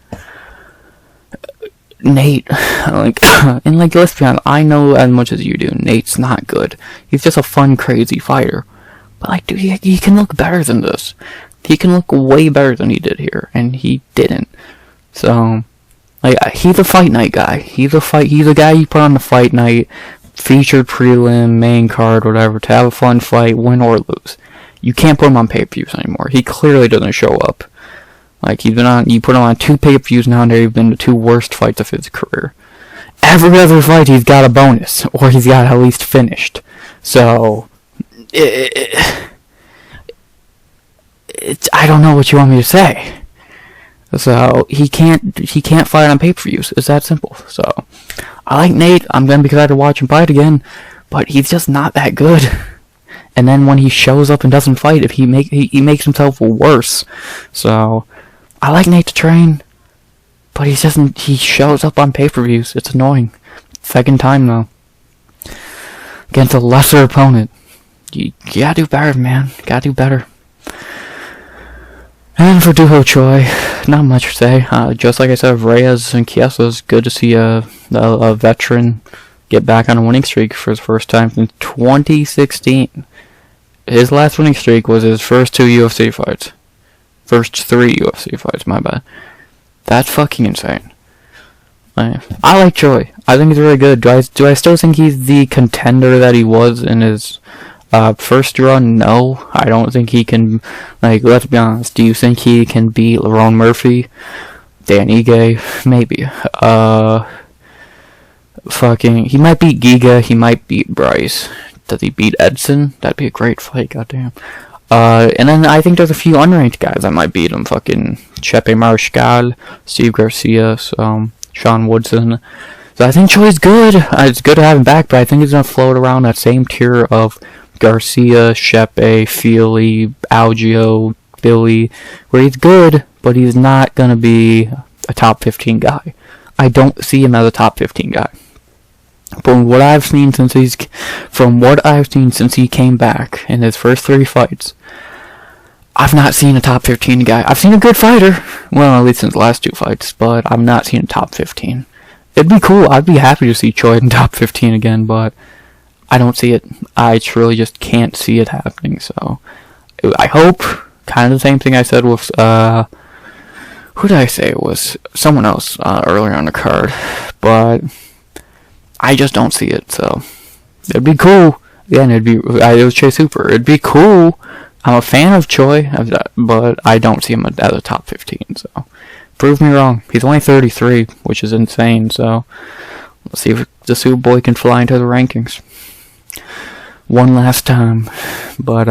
Nate. Like, and like, let's be honest, I know as much as you do, Nate's not good. He's just a fun, crazy fighter. But like, dude, he can look better than this. He can look way better than he did here, and he didn't. So, like, he's a fight night guy. He's a guy you put on the fight night, featured prelim, main card, whatever, to have a fun fight, win or lose. You can't put him on pay-per-views anymore. He clearly doesn't show up. Like, you put him on 2 pay-per-views now, and they've been the 2 worst fights of his career. Every other fight, he's got a bonus, or he's got at least finished. So, I don't know what you want me to say. So, he can't fight on pay-per-views. It's that simple. So, I like Nate. I'm gonna be excited to watch him fight again, but he's just not that good. And then when he shows up and doesn't fight, he makes himself worse. So, I like Nate to train, but he shows up on pay-per-views. It's annoying. Second time, though. Against a lesser opponent. You gotta do better, man. Gotta do better. And for Duho Choi, not much to say. Just like I said, Reyes and Chiesa, it's good to see a veteran get back on a winning streak for his first time since 2016. His last winning streak was his first 2 UFC fights. First 3 UFC fights, my bad. That's fucking insane. I like Choi. I think he's really good. Do I still think he's the contender that he was in his first run? No. I don't think he can, like, let's be honest. Do you think he can beat Lerone Murphy? Dan Ige? Maybe. He might beat Giga, he might beat Bryce. Does he beat Edson? That'd be a great fight, goddamn. And then I think there's a few unranked guys that might beat him. Fucking Chepe Mariscal, Steve Garcia, Sean Woodson. So I think Choi's good. It's good to have him back, but I think he's going to float around that same tier of Garcia, Chepe, Feely, Algio, Billy, where he's good, but he's not going to be a top 15 guy. I don't see him as a top 15 guy. From what I've seen since he came back in his first 3 fights, I've not seen a top 15 guy. I've seen a good fighter, well, at least in his last 2 fights, but I've not seen a top 15. It'd be cool. I'd be happy to see Choi in top 15 again, but I don't see it. I truly just can't see it happening. So I hope, kind of the same thing I said with who did I say it was? Someone else earlier on the card, but I just don't see it. So it'd be cool. Again, it was Choi Super. It'd be cool. I'm a fan of Choi, but I don't see him as a top 15. So prove me wrong. He's only 33, which is insane. So let's see if the Super Boy can fly into the rankings one last time. But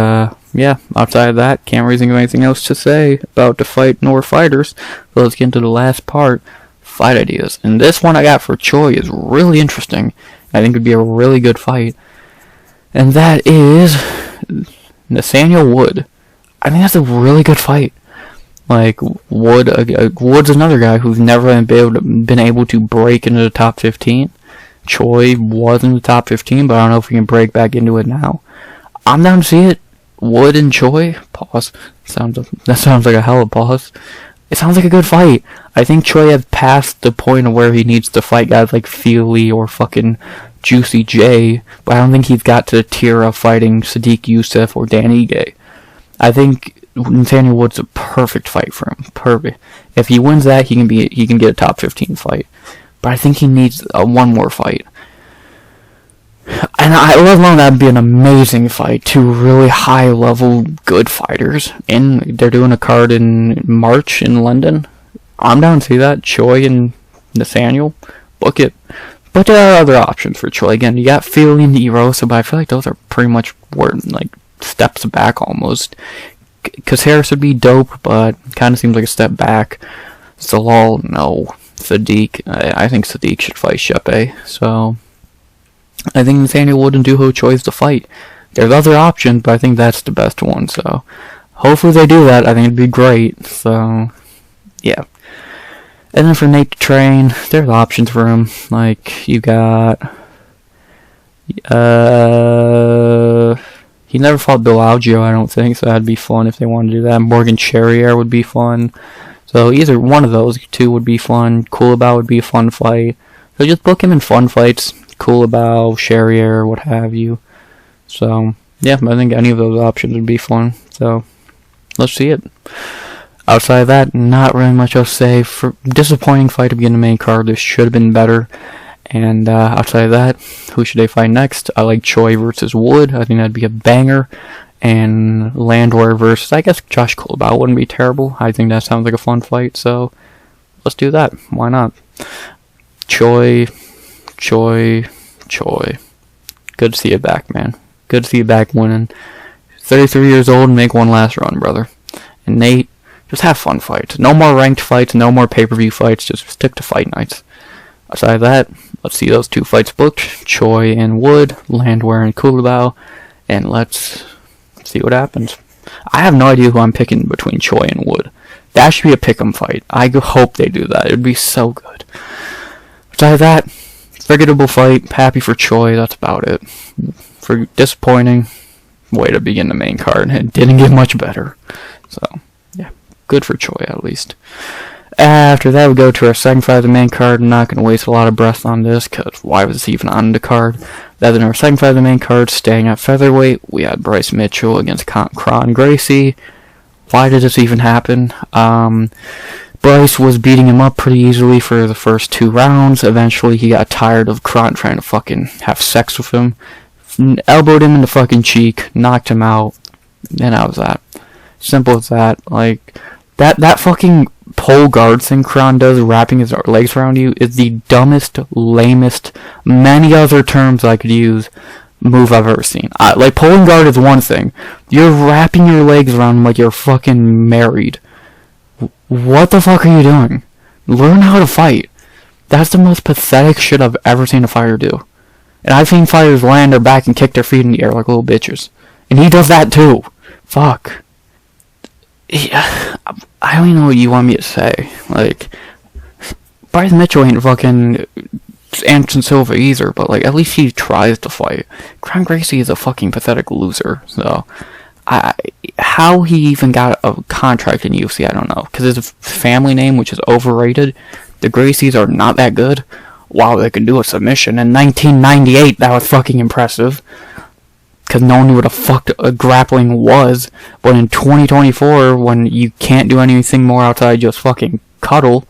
yeah, outside of that, can't really think of anything else to say about the fight nor fighters. So let's get into the last part, fight ideas. And this one I got for Choi is really interesting. I think it'd be a really good fight. And that is Nathaniel Wood. I think that's a really good fight. Like, Wood's another guy who's never been able to break into the top 15. Choi was in the top 15, but I don't know if he can break back into it now. I'm down to see it. Wood and Choi. Pause. That sounds like a hell of a pause. It sounds like a good fight. I think Choi has passed the point of where he needs to fight guys like Feely or fucking Juicy J, but I don't think he's got to the tier of fighting Sadiq Youssef or Dan Ige. I think Nathaniel Wood's a perfect fight for him. Perfect. If he wins that, he can get a top 15 fight. But I think he needs one more fight. And let alone that'd be an amazing fight. 2 really high-level good fighters. And they're doing a card in March in London. I'm down to see that. Choi and Nathaniel. Book it. But there are other options for Choi. Again, you got Feely and Erosa, but I feel like those are pretty much steps back almost. Because Harris would be dope, but kind of seems like a step back. Zalal, no. Sadiq, I think Sadiq should fight Chepe. So I think Nathaniel Wood and Duho Choi's the fight. There's other options, but I think that's the best one. So hopefully they do that. I think it'd be great. So yeah. And then for Nate to train, there's options for him. Like, you got he never fought Bill Algio, I don't think, so that'd be fun if they wanted to do that. Morgan Charrier would be fun. So either one of those 2 would be fun. Kulabau would be a fun fight. So just book him in fun fights. Kulabau, Charrier, what have you. So yeah, I think any of those options would be fun. So let's see it. Outside of that, not really much else to say. For disappointing fight to begin the main card, this should have been better. And outside of that, who should they fight next? I like Choi versus Wood. I think that'd be a banger. And Landwehr versus, I guess, Josh Kulabau wouldn't be terrible. I think that sounds like a fun fight, so let's do that. Why not? Choi. Good to see you back, man. Good to see you back winning. 33 years old and make one last run, brother. And Nate, just have fun fights. No more ranked fights, no more pay-per-view fights. Just stick to fight nights. Outside of that, let's see those 2 fights booked. Choi and Wood, Landwehr and Kulabau. And let's see what happens. I have no idea who I'm picking between Choi and Wood. That should be a pick'em fight. I hope they do that. It would be so good. Outside of that, forgettable fight. Happy for Choi. That's about it. For disappointing way to begin the main card. It didn't get much better. So, yeah. Good for Choi, at least. After that, we go to our second fight of the main card. I'm not going to waste a lot of breath on this, because why was this even on the card? Then in our second fight of the main card, staying at featherweight, we had Bryce Mitchell against Kron Gracie. Why did this even happen? Bryce was beating him up pretty easily for the first 2 rounds. Eventually, he got tired of Kron trying to fucking have sex with him. Elbowed him in the fucking cheek, knocked him out, and that was that. Simple as that. Like, that fucking pole guard thing Kron does, wrapping his legs around you, is the dumbest, lamest, many other terms I could use, move I've ever seen. Like, pulling guard is one thing. You're wrapping your legs around him like you're fucking married. What the fuck are you doing? Learn how to fight. That's the most pathetic shit I've ever seen a fighter do. And I've seen fighters land their back and kick their feet in the air like little bitches. And he does that too. Fuck. Yeah, I don't even know what you want me to say. Like, Bryce Mitchell ain't fucking Anderson Silva either, but like, at least he tries to fight. Gracie is a fucking pathetic loser, so how he even got a contract in UFC, I don't know. Because his family name, which is overrated, the Gracies are not that good. Wow, they could do a submission in 1998. That was fucking impressive. Because no one knew what the fuck grappling was. But in 2024, when you can't do anything more outside just fucking cuddle,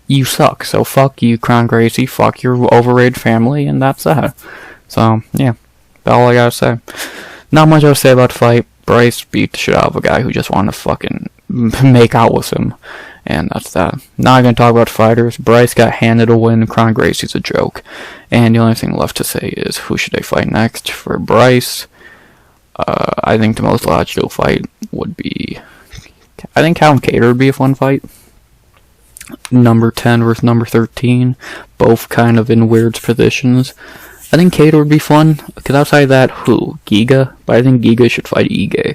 you suck. So fuck you, Crown Gracie. Fuck your overrated family, and that's that. So, yeah. That's all I gotta say. Not much else to say about the fight. Bryce beat the shit out of a guy who just wanted to fucking make out with him. And that's that. Not gonna talk about fighters. Bryce got handed a win. Crown Gracie's a joke. And the only thing left to say is, who should they fight next? For Bryce, I think the most logical fight would be... I think Callum Kattar would be a fun fight. Number 10 versus number 13. Both kind of in weird positions. I think Kattar would be fun. Because outside of that, who? Giga? But I think Giga should fight Ige.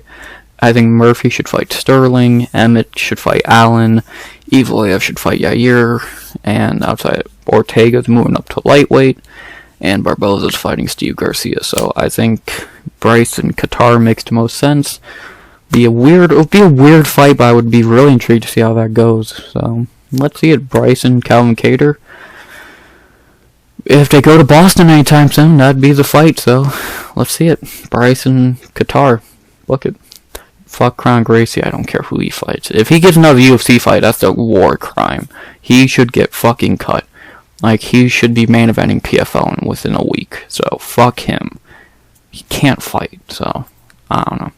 I think Murphy should fight Sterling. Emmett should fight Allen. Evloev should fight Yair. And outside, Ortega's moving up to lightweight. And Barboza's fighting Steve Garcia. So I think Bryce and Kattar makes the most sense. It would be a weird fight, but I would be really intrigued to see how that goes. So let's see it. Bryce and Calvin Kattar. If they go to Boston anytime soon, that'd be the fight. So let's see it. Bryce and Kattar. Look it. Fuck Crown Gracie. I don't care who he fights. If he gets another UFC fight, that's a war crime. He should get fucking cut. Like, he should be main eventing PFL within a week. So, fuck him. He can't fight, so, I don't know.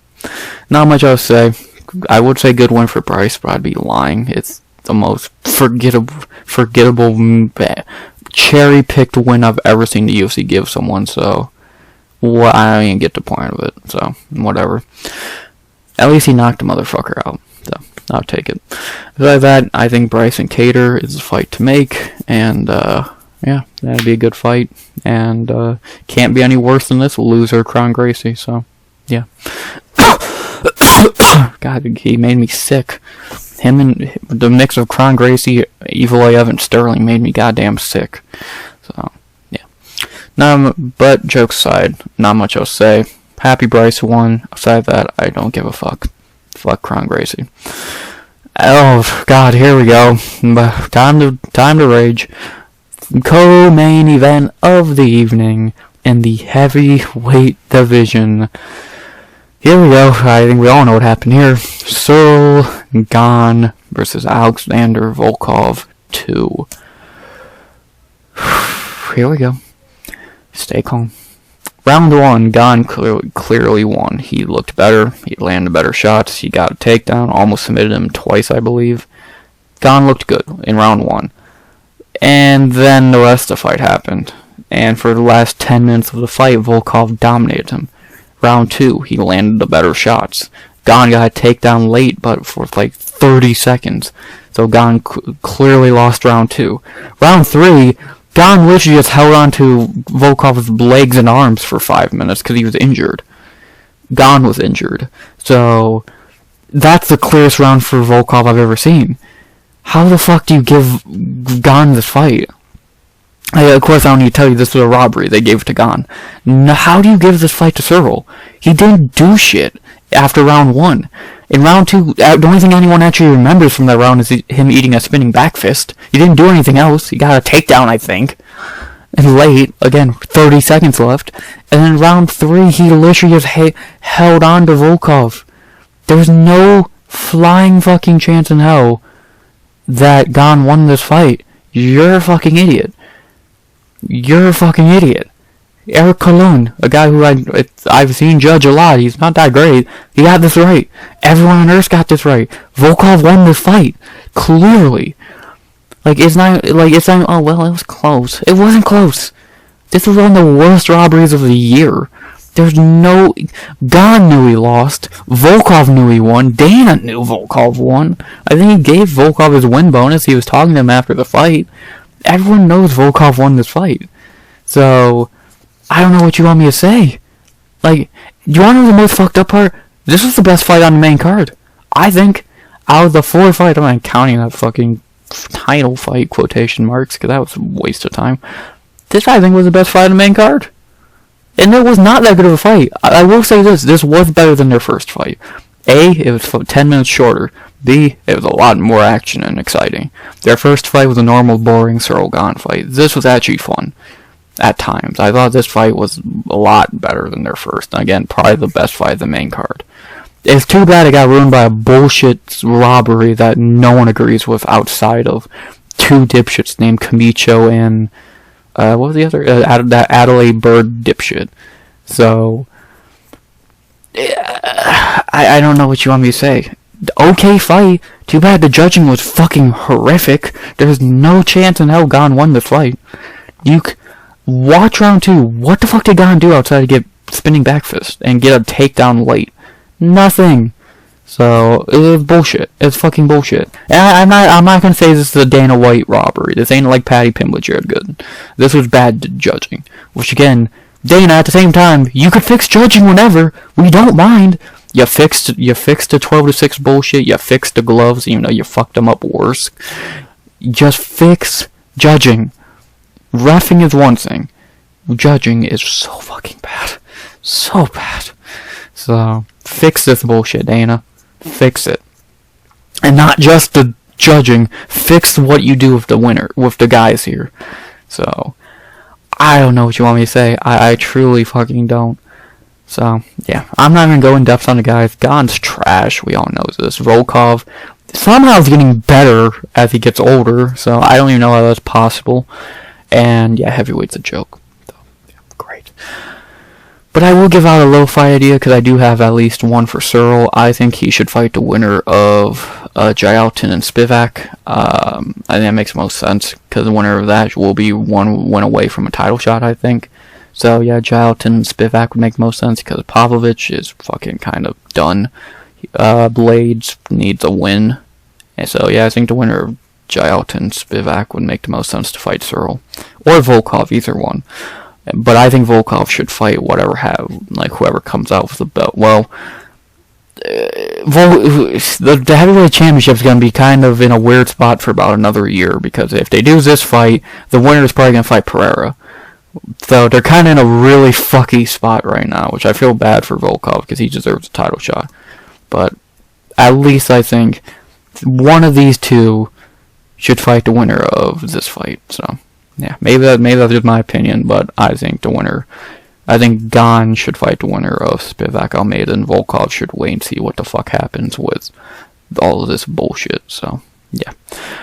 Not much else to say. I would say good win for Bryce, but I'd be lying. It's the most forgettable cherry-picked win I've ever seen the UFC give someone, so, I don't even get the point of it, so, whatever. At least he knocked the motherfucker out, so, I'll take it. Besides that, I think Bryce and Kattar is a fight to make, and, yeah, that'd be a good fight, and, can't be any worse than this loser, Crown Gracie, so, yeah. God, he made me sick. Him and the mix of Crown Gracie, Evloev, and Sterling made me goddamn sick, so, yeah. But, jokes aside, not much else to say. Happy Bryce won. Aside that, I don't give a fuck. Fuck Crown Gracie. Oh God, here we go. Time to rage. Co-main event of the evening in the heavyweight division. Here we go. I think we all know what happened here. Ciryl Gane versus Alexander Volkov 2. Here we go. Stay calm. Round 1, Gane clearly won. He looked better. He landed better shots. He got a takedown. Almost submitted him twice, I believe. Gane looked good in round 1. And then the rest of the fight happened. And for the last 10 minutes of the fight, Volkov dominated him. Round 2, he landed the better shots. Gane got a takedown late, but for like 30 seconds. So Gane clearly lost round 2. Round 3, Gane literally just held on to Volkov's legs and arms for 5 minutes because he was injured. Gane was injured. So, that's the clearest round for Volkov I've ever seen. How the fuck do you give Gane this fight? Of course, I don't need to tell you this was a robbery. They gave it to Gane. How do you give this fight to Ciryl? He didn't do shit after round 1. In round 2, the only thing anyone actually remembers from that round is him eating a spinning back fist. He didn't do anything else. He got a takedown, I think. And late, again, 30 seconds left. And then round 3, he literally just held on to Volkov. There was no flying fucking chance in hell that Gane won this fight. You're a fucking idiot. You're a fucking idiot. Eryk Cologne, a guy who I've seen judge a lot. He's not that great. He got this right. Everyone on Earth got this right. Volkov won this fight. Clearly. It's not, oh, well, it was close. It wasn't close. This was one of the worst robberies of the year. There's no... Gane knew he lost. Volkov knew he won. Dana knew Volkov won. I think he gave Volkov his win bonus. He was talking to him after the fight. Everyone knows Volkov won this fight. So, I don't know what you want me to say. You want to know the most fucked up part? This was the best fight on the main card. I think, out of the 4 fights, I'm not counting that fucking title fight, quotation marks, because that was a waste of time. This, I think, was the best fight on the main card. And it was not that good of a fight. I will say this was better than their first fight. A, it was 10 minutes shorter. B, it was a lot more action and exciting. Their first fight was a normal, boring Ciryl Gane fight. This was actually fun. At times. I thought this fight was a lot better than their first. And again, probably the best fight of the main card. It's too bad it got ruined by a bullshit robbery that no one agrees with outside of 2 dipshits named Camicho and... what was the other? That Adelaide Bird dipshit. So... I don't know what you want me to say. Okay fight. Too bad the judging was fucking horrific. There's no chance in hell Gane won this fight. Watch round 2. What the fuck did Gane do outside to get spinning back fist and get a takedown late? Nothing. So it was bullshit. It's fucking bullshit. And I'm not gonna say this is a Dana White robbery. This ain't like Paddy Pimblett, Jared Gooden. This was bad judging. Which again, Dana, at the same time, you could fix judging whenever. We don't mind. You fixed the 12-6 bullshit. You fixed the gloves, even though you fucked them up worse. Just fix judging. Reffing is one thing. Judging is so fucking bad. So bad. So, fix this bullshit, Dana. Fix it. And not just the judging. Fix what you do with the winner, with the guys here. So, I don't know what you want me to say. I truly fucking don't. So, yeah. I'm not gonna go in depth on the guys. Gane's trash. We all know this. Volkov somehow is getting better as he gets older. So, I don't even know how that's possible. And, yeah, heavyweight's a joke. So, yeah, great. But I will give out a low fight idea, because I do have at least one for Ciryl. I think he should fight the winner of Jailton and Spivak. I think that makes most sense, because the winner of that will be one win away from a title shot, I think. So, yeah, Jailton and Spivak would make most sense, because Pavlovich is fucking kind of done. Blades needs a win. And so, yeah, I think the winner of Jailton Spivak would make the most sense to fight Ciryl. Or Volkov, either one. But I think Volkov should fight whoever comes out with the belt. Well, the heavyweight championship is going to be kind of in a weird spot for about another year, because if they do this fight, the winner is probably going to fight Pereira. So they're kind of in a really fucky spot right now, which I feel bad for Volkov, because he deserves a title shot. But at least I think one of these two should fight the winner of this fight. So, yeah, maybe that's just my opinion, but I think Gane should fight the winner of Spivak Almeida, and Volkov should wait and see what the fuck happens with all of this bullshit. So, yeah.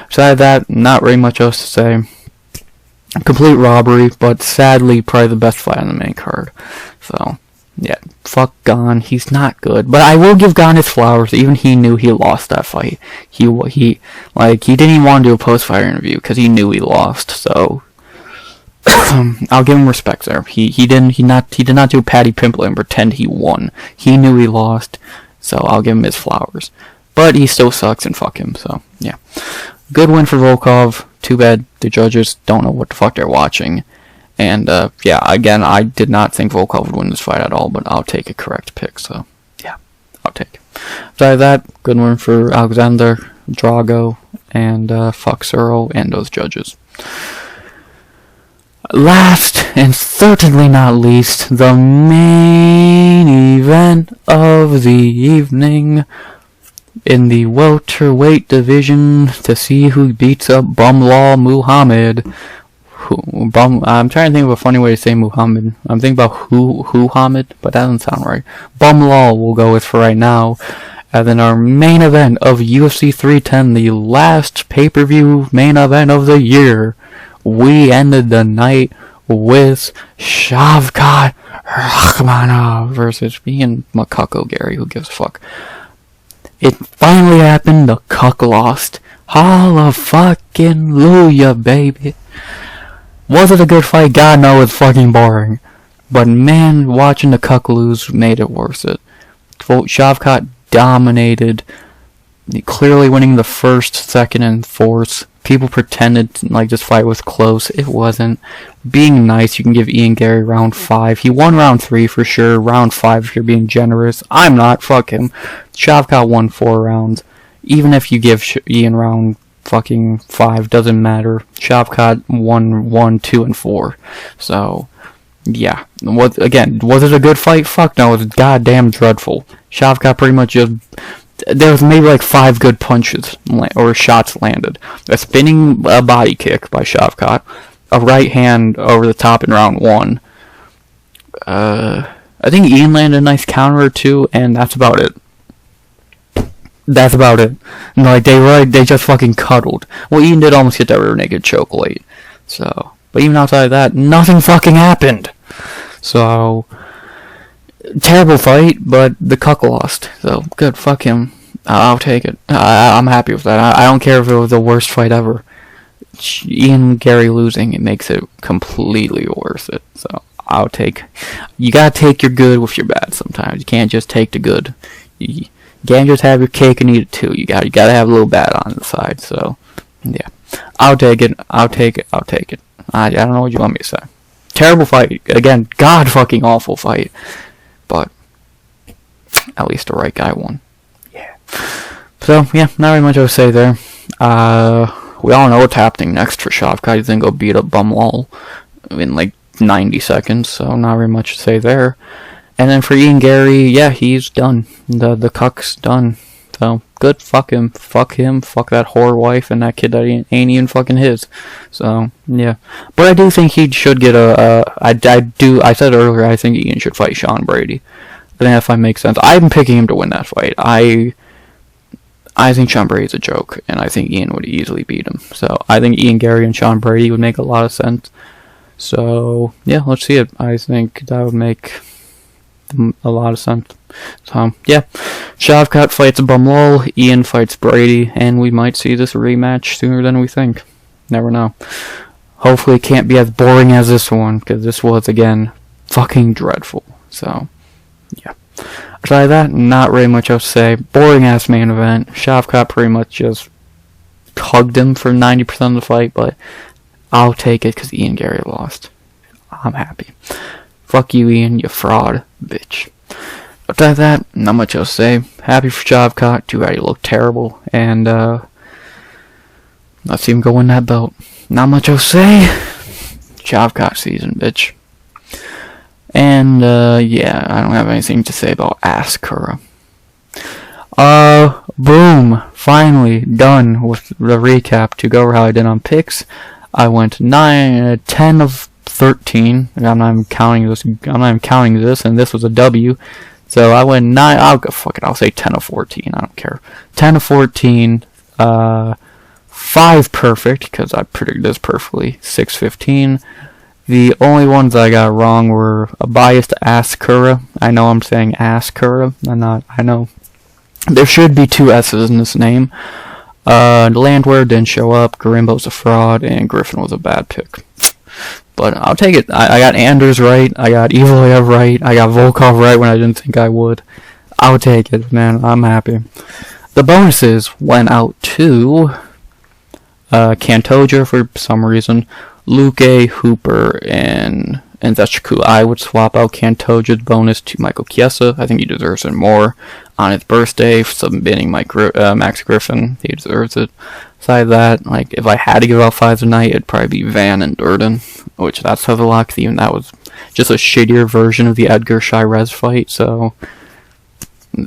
Besides that, not really much else to say. Complete robbery, but sadly, probably the best fight on the main card. So, yeah, fuck Gane. He's not good, but I will give Gane his flowers. Even he knew he lost that fight. He didn't even want to do a post-fight interview because he knew he lost. So I'll give him respect there. He did not do Paddy Pimblett and pretend he won. He knew he lost, so I'll give him his flowers. But he still sucks, and fuck him. So yeah, good win for Volkov. Too bad the judges don't know what the fuck they're watching. And, yeah, again, I did not think Volkov would win this fight at all, but I'll take a correct pick, so, yeah, I'll take it. Besides that, good one for Alexander, Drago, and, fuck Ciryl, and those judges. Last, and certainly not least, the main event of the evening in the welterweight division to see who beats up Bumlaw Muhammad. I'm trying to think of a funny way to say Muhammad. I'm thinking about Muhammad, but that doesn't sound right. Bumlaw we'll go with for right now. And then our main event of UFC 310, the last pay-per-view main event of the year. We ended the night with Shavkat Rakhmonov versus me and Macucko Garry, who gives a fuck. It finally happened, the cuck lost. Hallelujah, baby. Was it a good fight? God knows it's fucking boring. But man, watching the cuck lose made it worth it. Shavkat dominated, clearly winning the first, second, and fourth. People pretended like this fight was close. It wasn't. Being nice, you can give Garry round 5. He won round 3 for sure. Round 5 if you're being generous. I'm not. Fuck him. Shavkat won 4 rounds. Even if you give Ian round fucking 5, doesn't matter. Shavkat won 1, 2, and 4. So, yeah. Was it a good fight? Fuck no. It was goddamn dreadful. Shavkat pretty much just... There was maybe like 5 good punches or shots landed. A spinning body kick by Shavkat. A right hand over the top in round 1. I think Ian landed a nice counter or 2, and that's about it. That's about it. And like they just fucking cuddled. Well, Ian did almost get that rear naked choke late. So, but even outside of that, nothing fucking happened. So, terrible fight, but the cuck lost. So, good, fuck him. I'll take it. I'm happy with that. I don't care if it was the worst fight ever. Ian Garry losing, it makes it completely worth it. So, I'll take... You gotta take your good with your bad sometimes. You can't just take the good. You can't just have your cake and eat it too. You gotta have a little bad on the side. So, yeah. I'll take it. I don't know what you want me to say. Terrible fight. Again, god fucking awful fight. But at least the right guy won. Yeah. So, yeah, not really much to say there. We all know what's happening next for Shavkat. He's gonna go beat up Bumlal in like 90 seconds, so not very much to say there. And then for Ian Garry, yeah, he's done. The cuck's done. So, good, fuck him, fuck that whore wife, and that kid that ain't even fucking his. So, yeah. But I do think he should get I said earlier, I think Ian should fight Sean Brady. I think that fight makes sense. I'm picking him to win that fight. I think Sean Brady's a joke, and I think Ian would easily beat him. So, I think Ian Garry and Sean Brady would make a lot of sense. So, yeah, let's see it. I think that would make a lot of sense. So, yeah. Shavkat fights Bumlal, Ian fights Brady, and we might see this rematch sooner than we think. Never know. Hopefully it can't be as boring as this one, because this was, again, fucking dreadful. So, yeah. Aside that, not really much else to say. Boring ass main event. Shavkat pretty much just hugged him for 90% of the fight, but I'll take it because Ian Garry lost. I'm happy. Fuck you, Ian, you fraud, bitch. Aside that, not much else to say. Happy for Shavkat. Too bad he looked terrible. And, let's see him go win that belt. Not much else to say. Shavkat season, bitch. And, yeah, I don't have anything to say about Askura. Boom. Finally done with the recap to go over how I did on picks. I went 10 of 13. I'm not even counting this, and this was a W. So I went 9. I'll say 10 of 14. I don't care. 10 of 14. 5 perfect because I predicted this perfectly. 6-15. The only ones I got wrong were a biased Askura. I know I'm saying Askura. I know. There should be 2 S's in this name. Landwehr didn't show up. Gorimbo's a fraud, and Griffin was a bad pick. But I'll take it. I got Anders right. I got Evloev right. I got Volkov right when I didn't think I would. I'll take it, man. I'm happy. The bonuses went out to Kantoja for some reason, Luque, Hooper, and Nzechukwu. I would swap out Kantoja's bonus to Michael Chiesa. I think he deserves it more. On his birthday, submitting Max Griffin. He deserves it. Besides that, like, if I had to give out 5 tonight, it'd probably be Van and Durden, which that's a lot, because even that was just a shittier version of the Edgar Shirez fight, so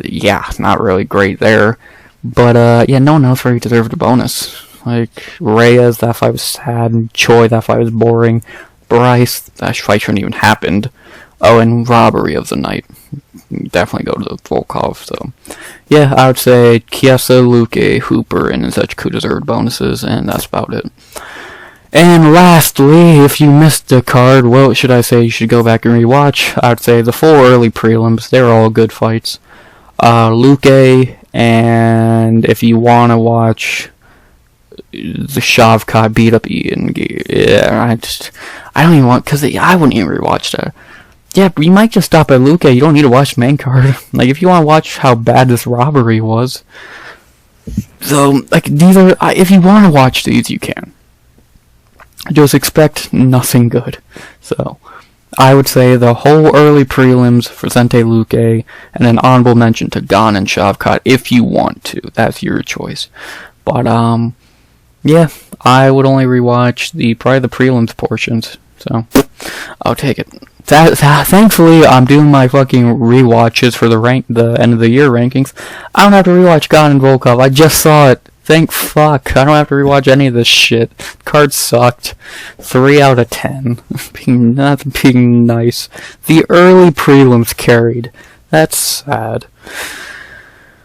yeah, not really great there. But, yeah, no one else really deserved a bonus. Like, Reyes, that fight was sad. Choi, that fight was boring. Bryce, that fight shouldn't even happened. Oh, and robbery of the night. Definitely go to the Volkov, so yeah, I would say Chiesa, Luque, Hooper, and Nzechukwu deserved bonuses, and that's about it. And lastly, if you missed the card, well, should I say you should go back and rewatch? I'd say the 4 early prelims, they're all good fights. Luque, and if you want to watch the Shavkat beat up Ian, yeah, I don't even want, because I wouldn't even rewatch that. Yeah, you might just stop at Luque, you don't need to watch the main card. Like, if you want to watch how bad this robbery was. So, like, these are, if you want to watch these, you can. Just expect nothing good. So, I would say the whole early prelims for Vicente Luque, and an honorable mention to Gane and Shavkat if you want to. That's your choice. But, yeah, I would only rewatch probably the prelims portions. So, I'll take it. Thankfully, I'm doing my fucking rewatches for the end of the year rankings. I don't have to rewatch Gane and Volkov. I just saw it. Thank fuck. I don't have to rewatch any of this shit. Card sucked. 3 out of 10. Not being nice. The early prelims carried. That's sad.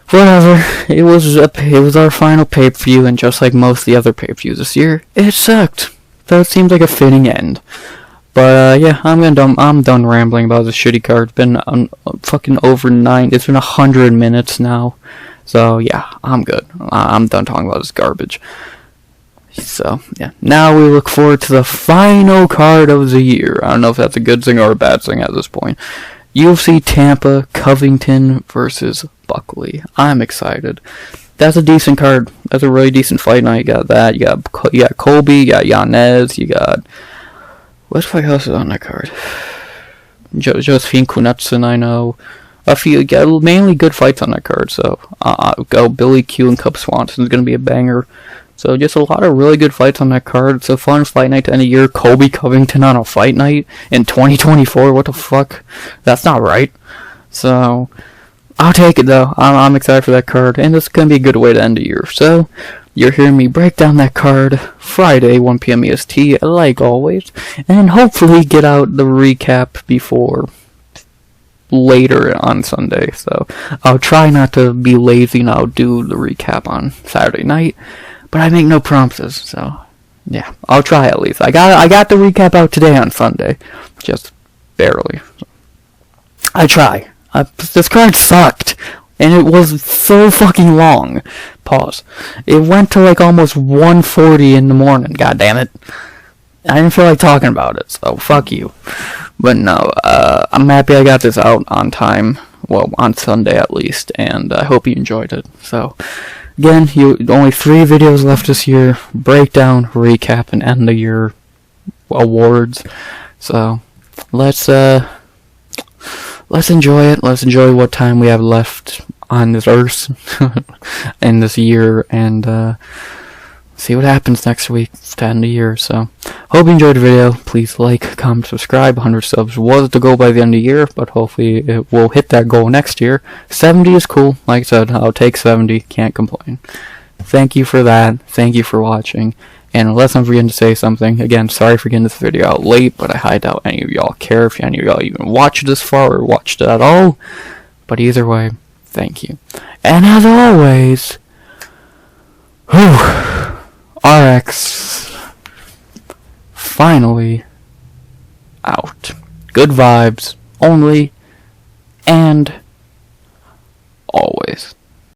Whatever. It was our final pay-per-view, and just like most of the other pay-per-views this year, it sucked. So it seems like a fitting end. But yeah, I'm done rambling about this shitty card. It's been fucking over 9. It's been 100 minutes now. So yeah, I'm good. I'm done talking about this garbage. So yeah, now we look forward to the final card of the year. I don't know if that's a good thing or a bad thing at this point. UFC Tampa Covington versus Buckley. I'm excited. That's a decent card. That's a really decent fight night. You got that. You got Colby. You got Yanez. You got what the fuck else is on that card? Josephine Kunatson, I know. A few, mainly good fights on that card, so go Billy Q and Cub Swanson is going to be a banger. So just a lot of really good fights on that card. It's a fun fight night to end the year. Colby Covington on a fight night in 2024, what the fuck? That's not right. So, I'll take it though. I'm excited for that card, and it's going to be a good way to end the year. So, you're hearing me break down that card Friday, 1 p.m. EST, like always, and hopefully get out the recap before later on Sunday. So I'll try not to be lazy and I'll do the recap on Saturday night, but I make no promises. So yeah, I'll try at least. I got the recap out today on Sunday, just barely. I try. This card sucked. And it was so fucking long. Pause. It went to like almost 1:40 in the morning. God damn it. I didn't feel like talking about it, so fuck you. But no, I'm happy I got this out on time. Well, on Sunday at least, and I hope you enjoyed it. So, again, only 3 videos left this year. Breakdown, recap, and end of year awards. So, let's enjoy it. Let's enjoy what time we have left on this earth in this year, and see what happens next week to end the year. So, hope you enjoyed the video. Please like, comment, subscribe. 100 subs was the goal by the end of the year, but hopefully it will hit that goal next year. 70 is cool. Like I said, I'll take 70. Can't complain. Thank you for that. Thank you for watching. And unless I'm forgetting to say something, again, sorry for getting this video out late, but I highly doubt any of y'all care if any of y'all even watched this far or watched it at all. But either way, thank you. And as always, RX finally out. Good vibes only and always.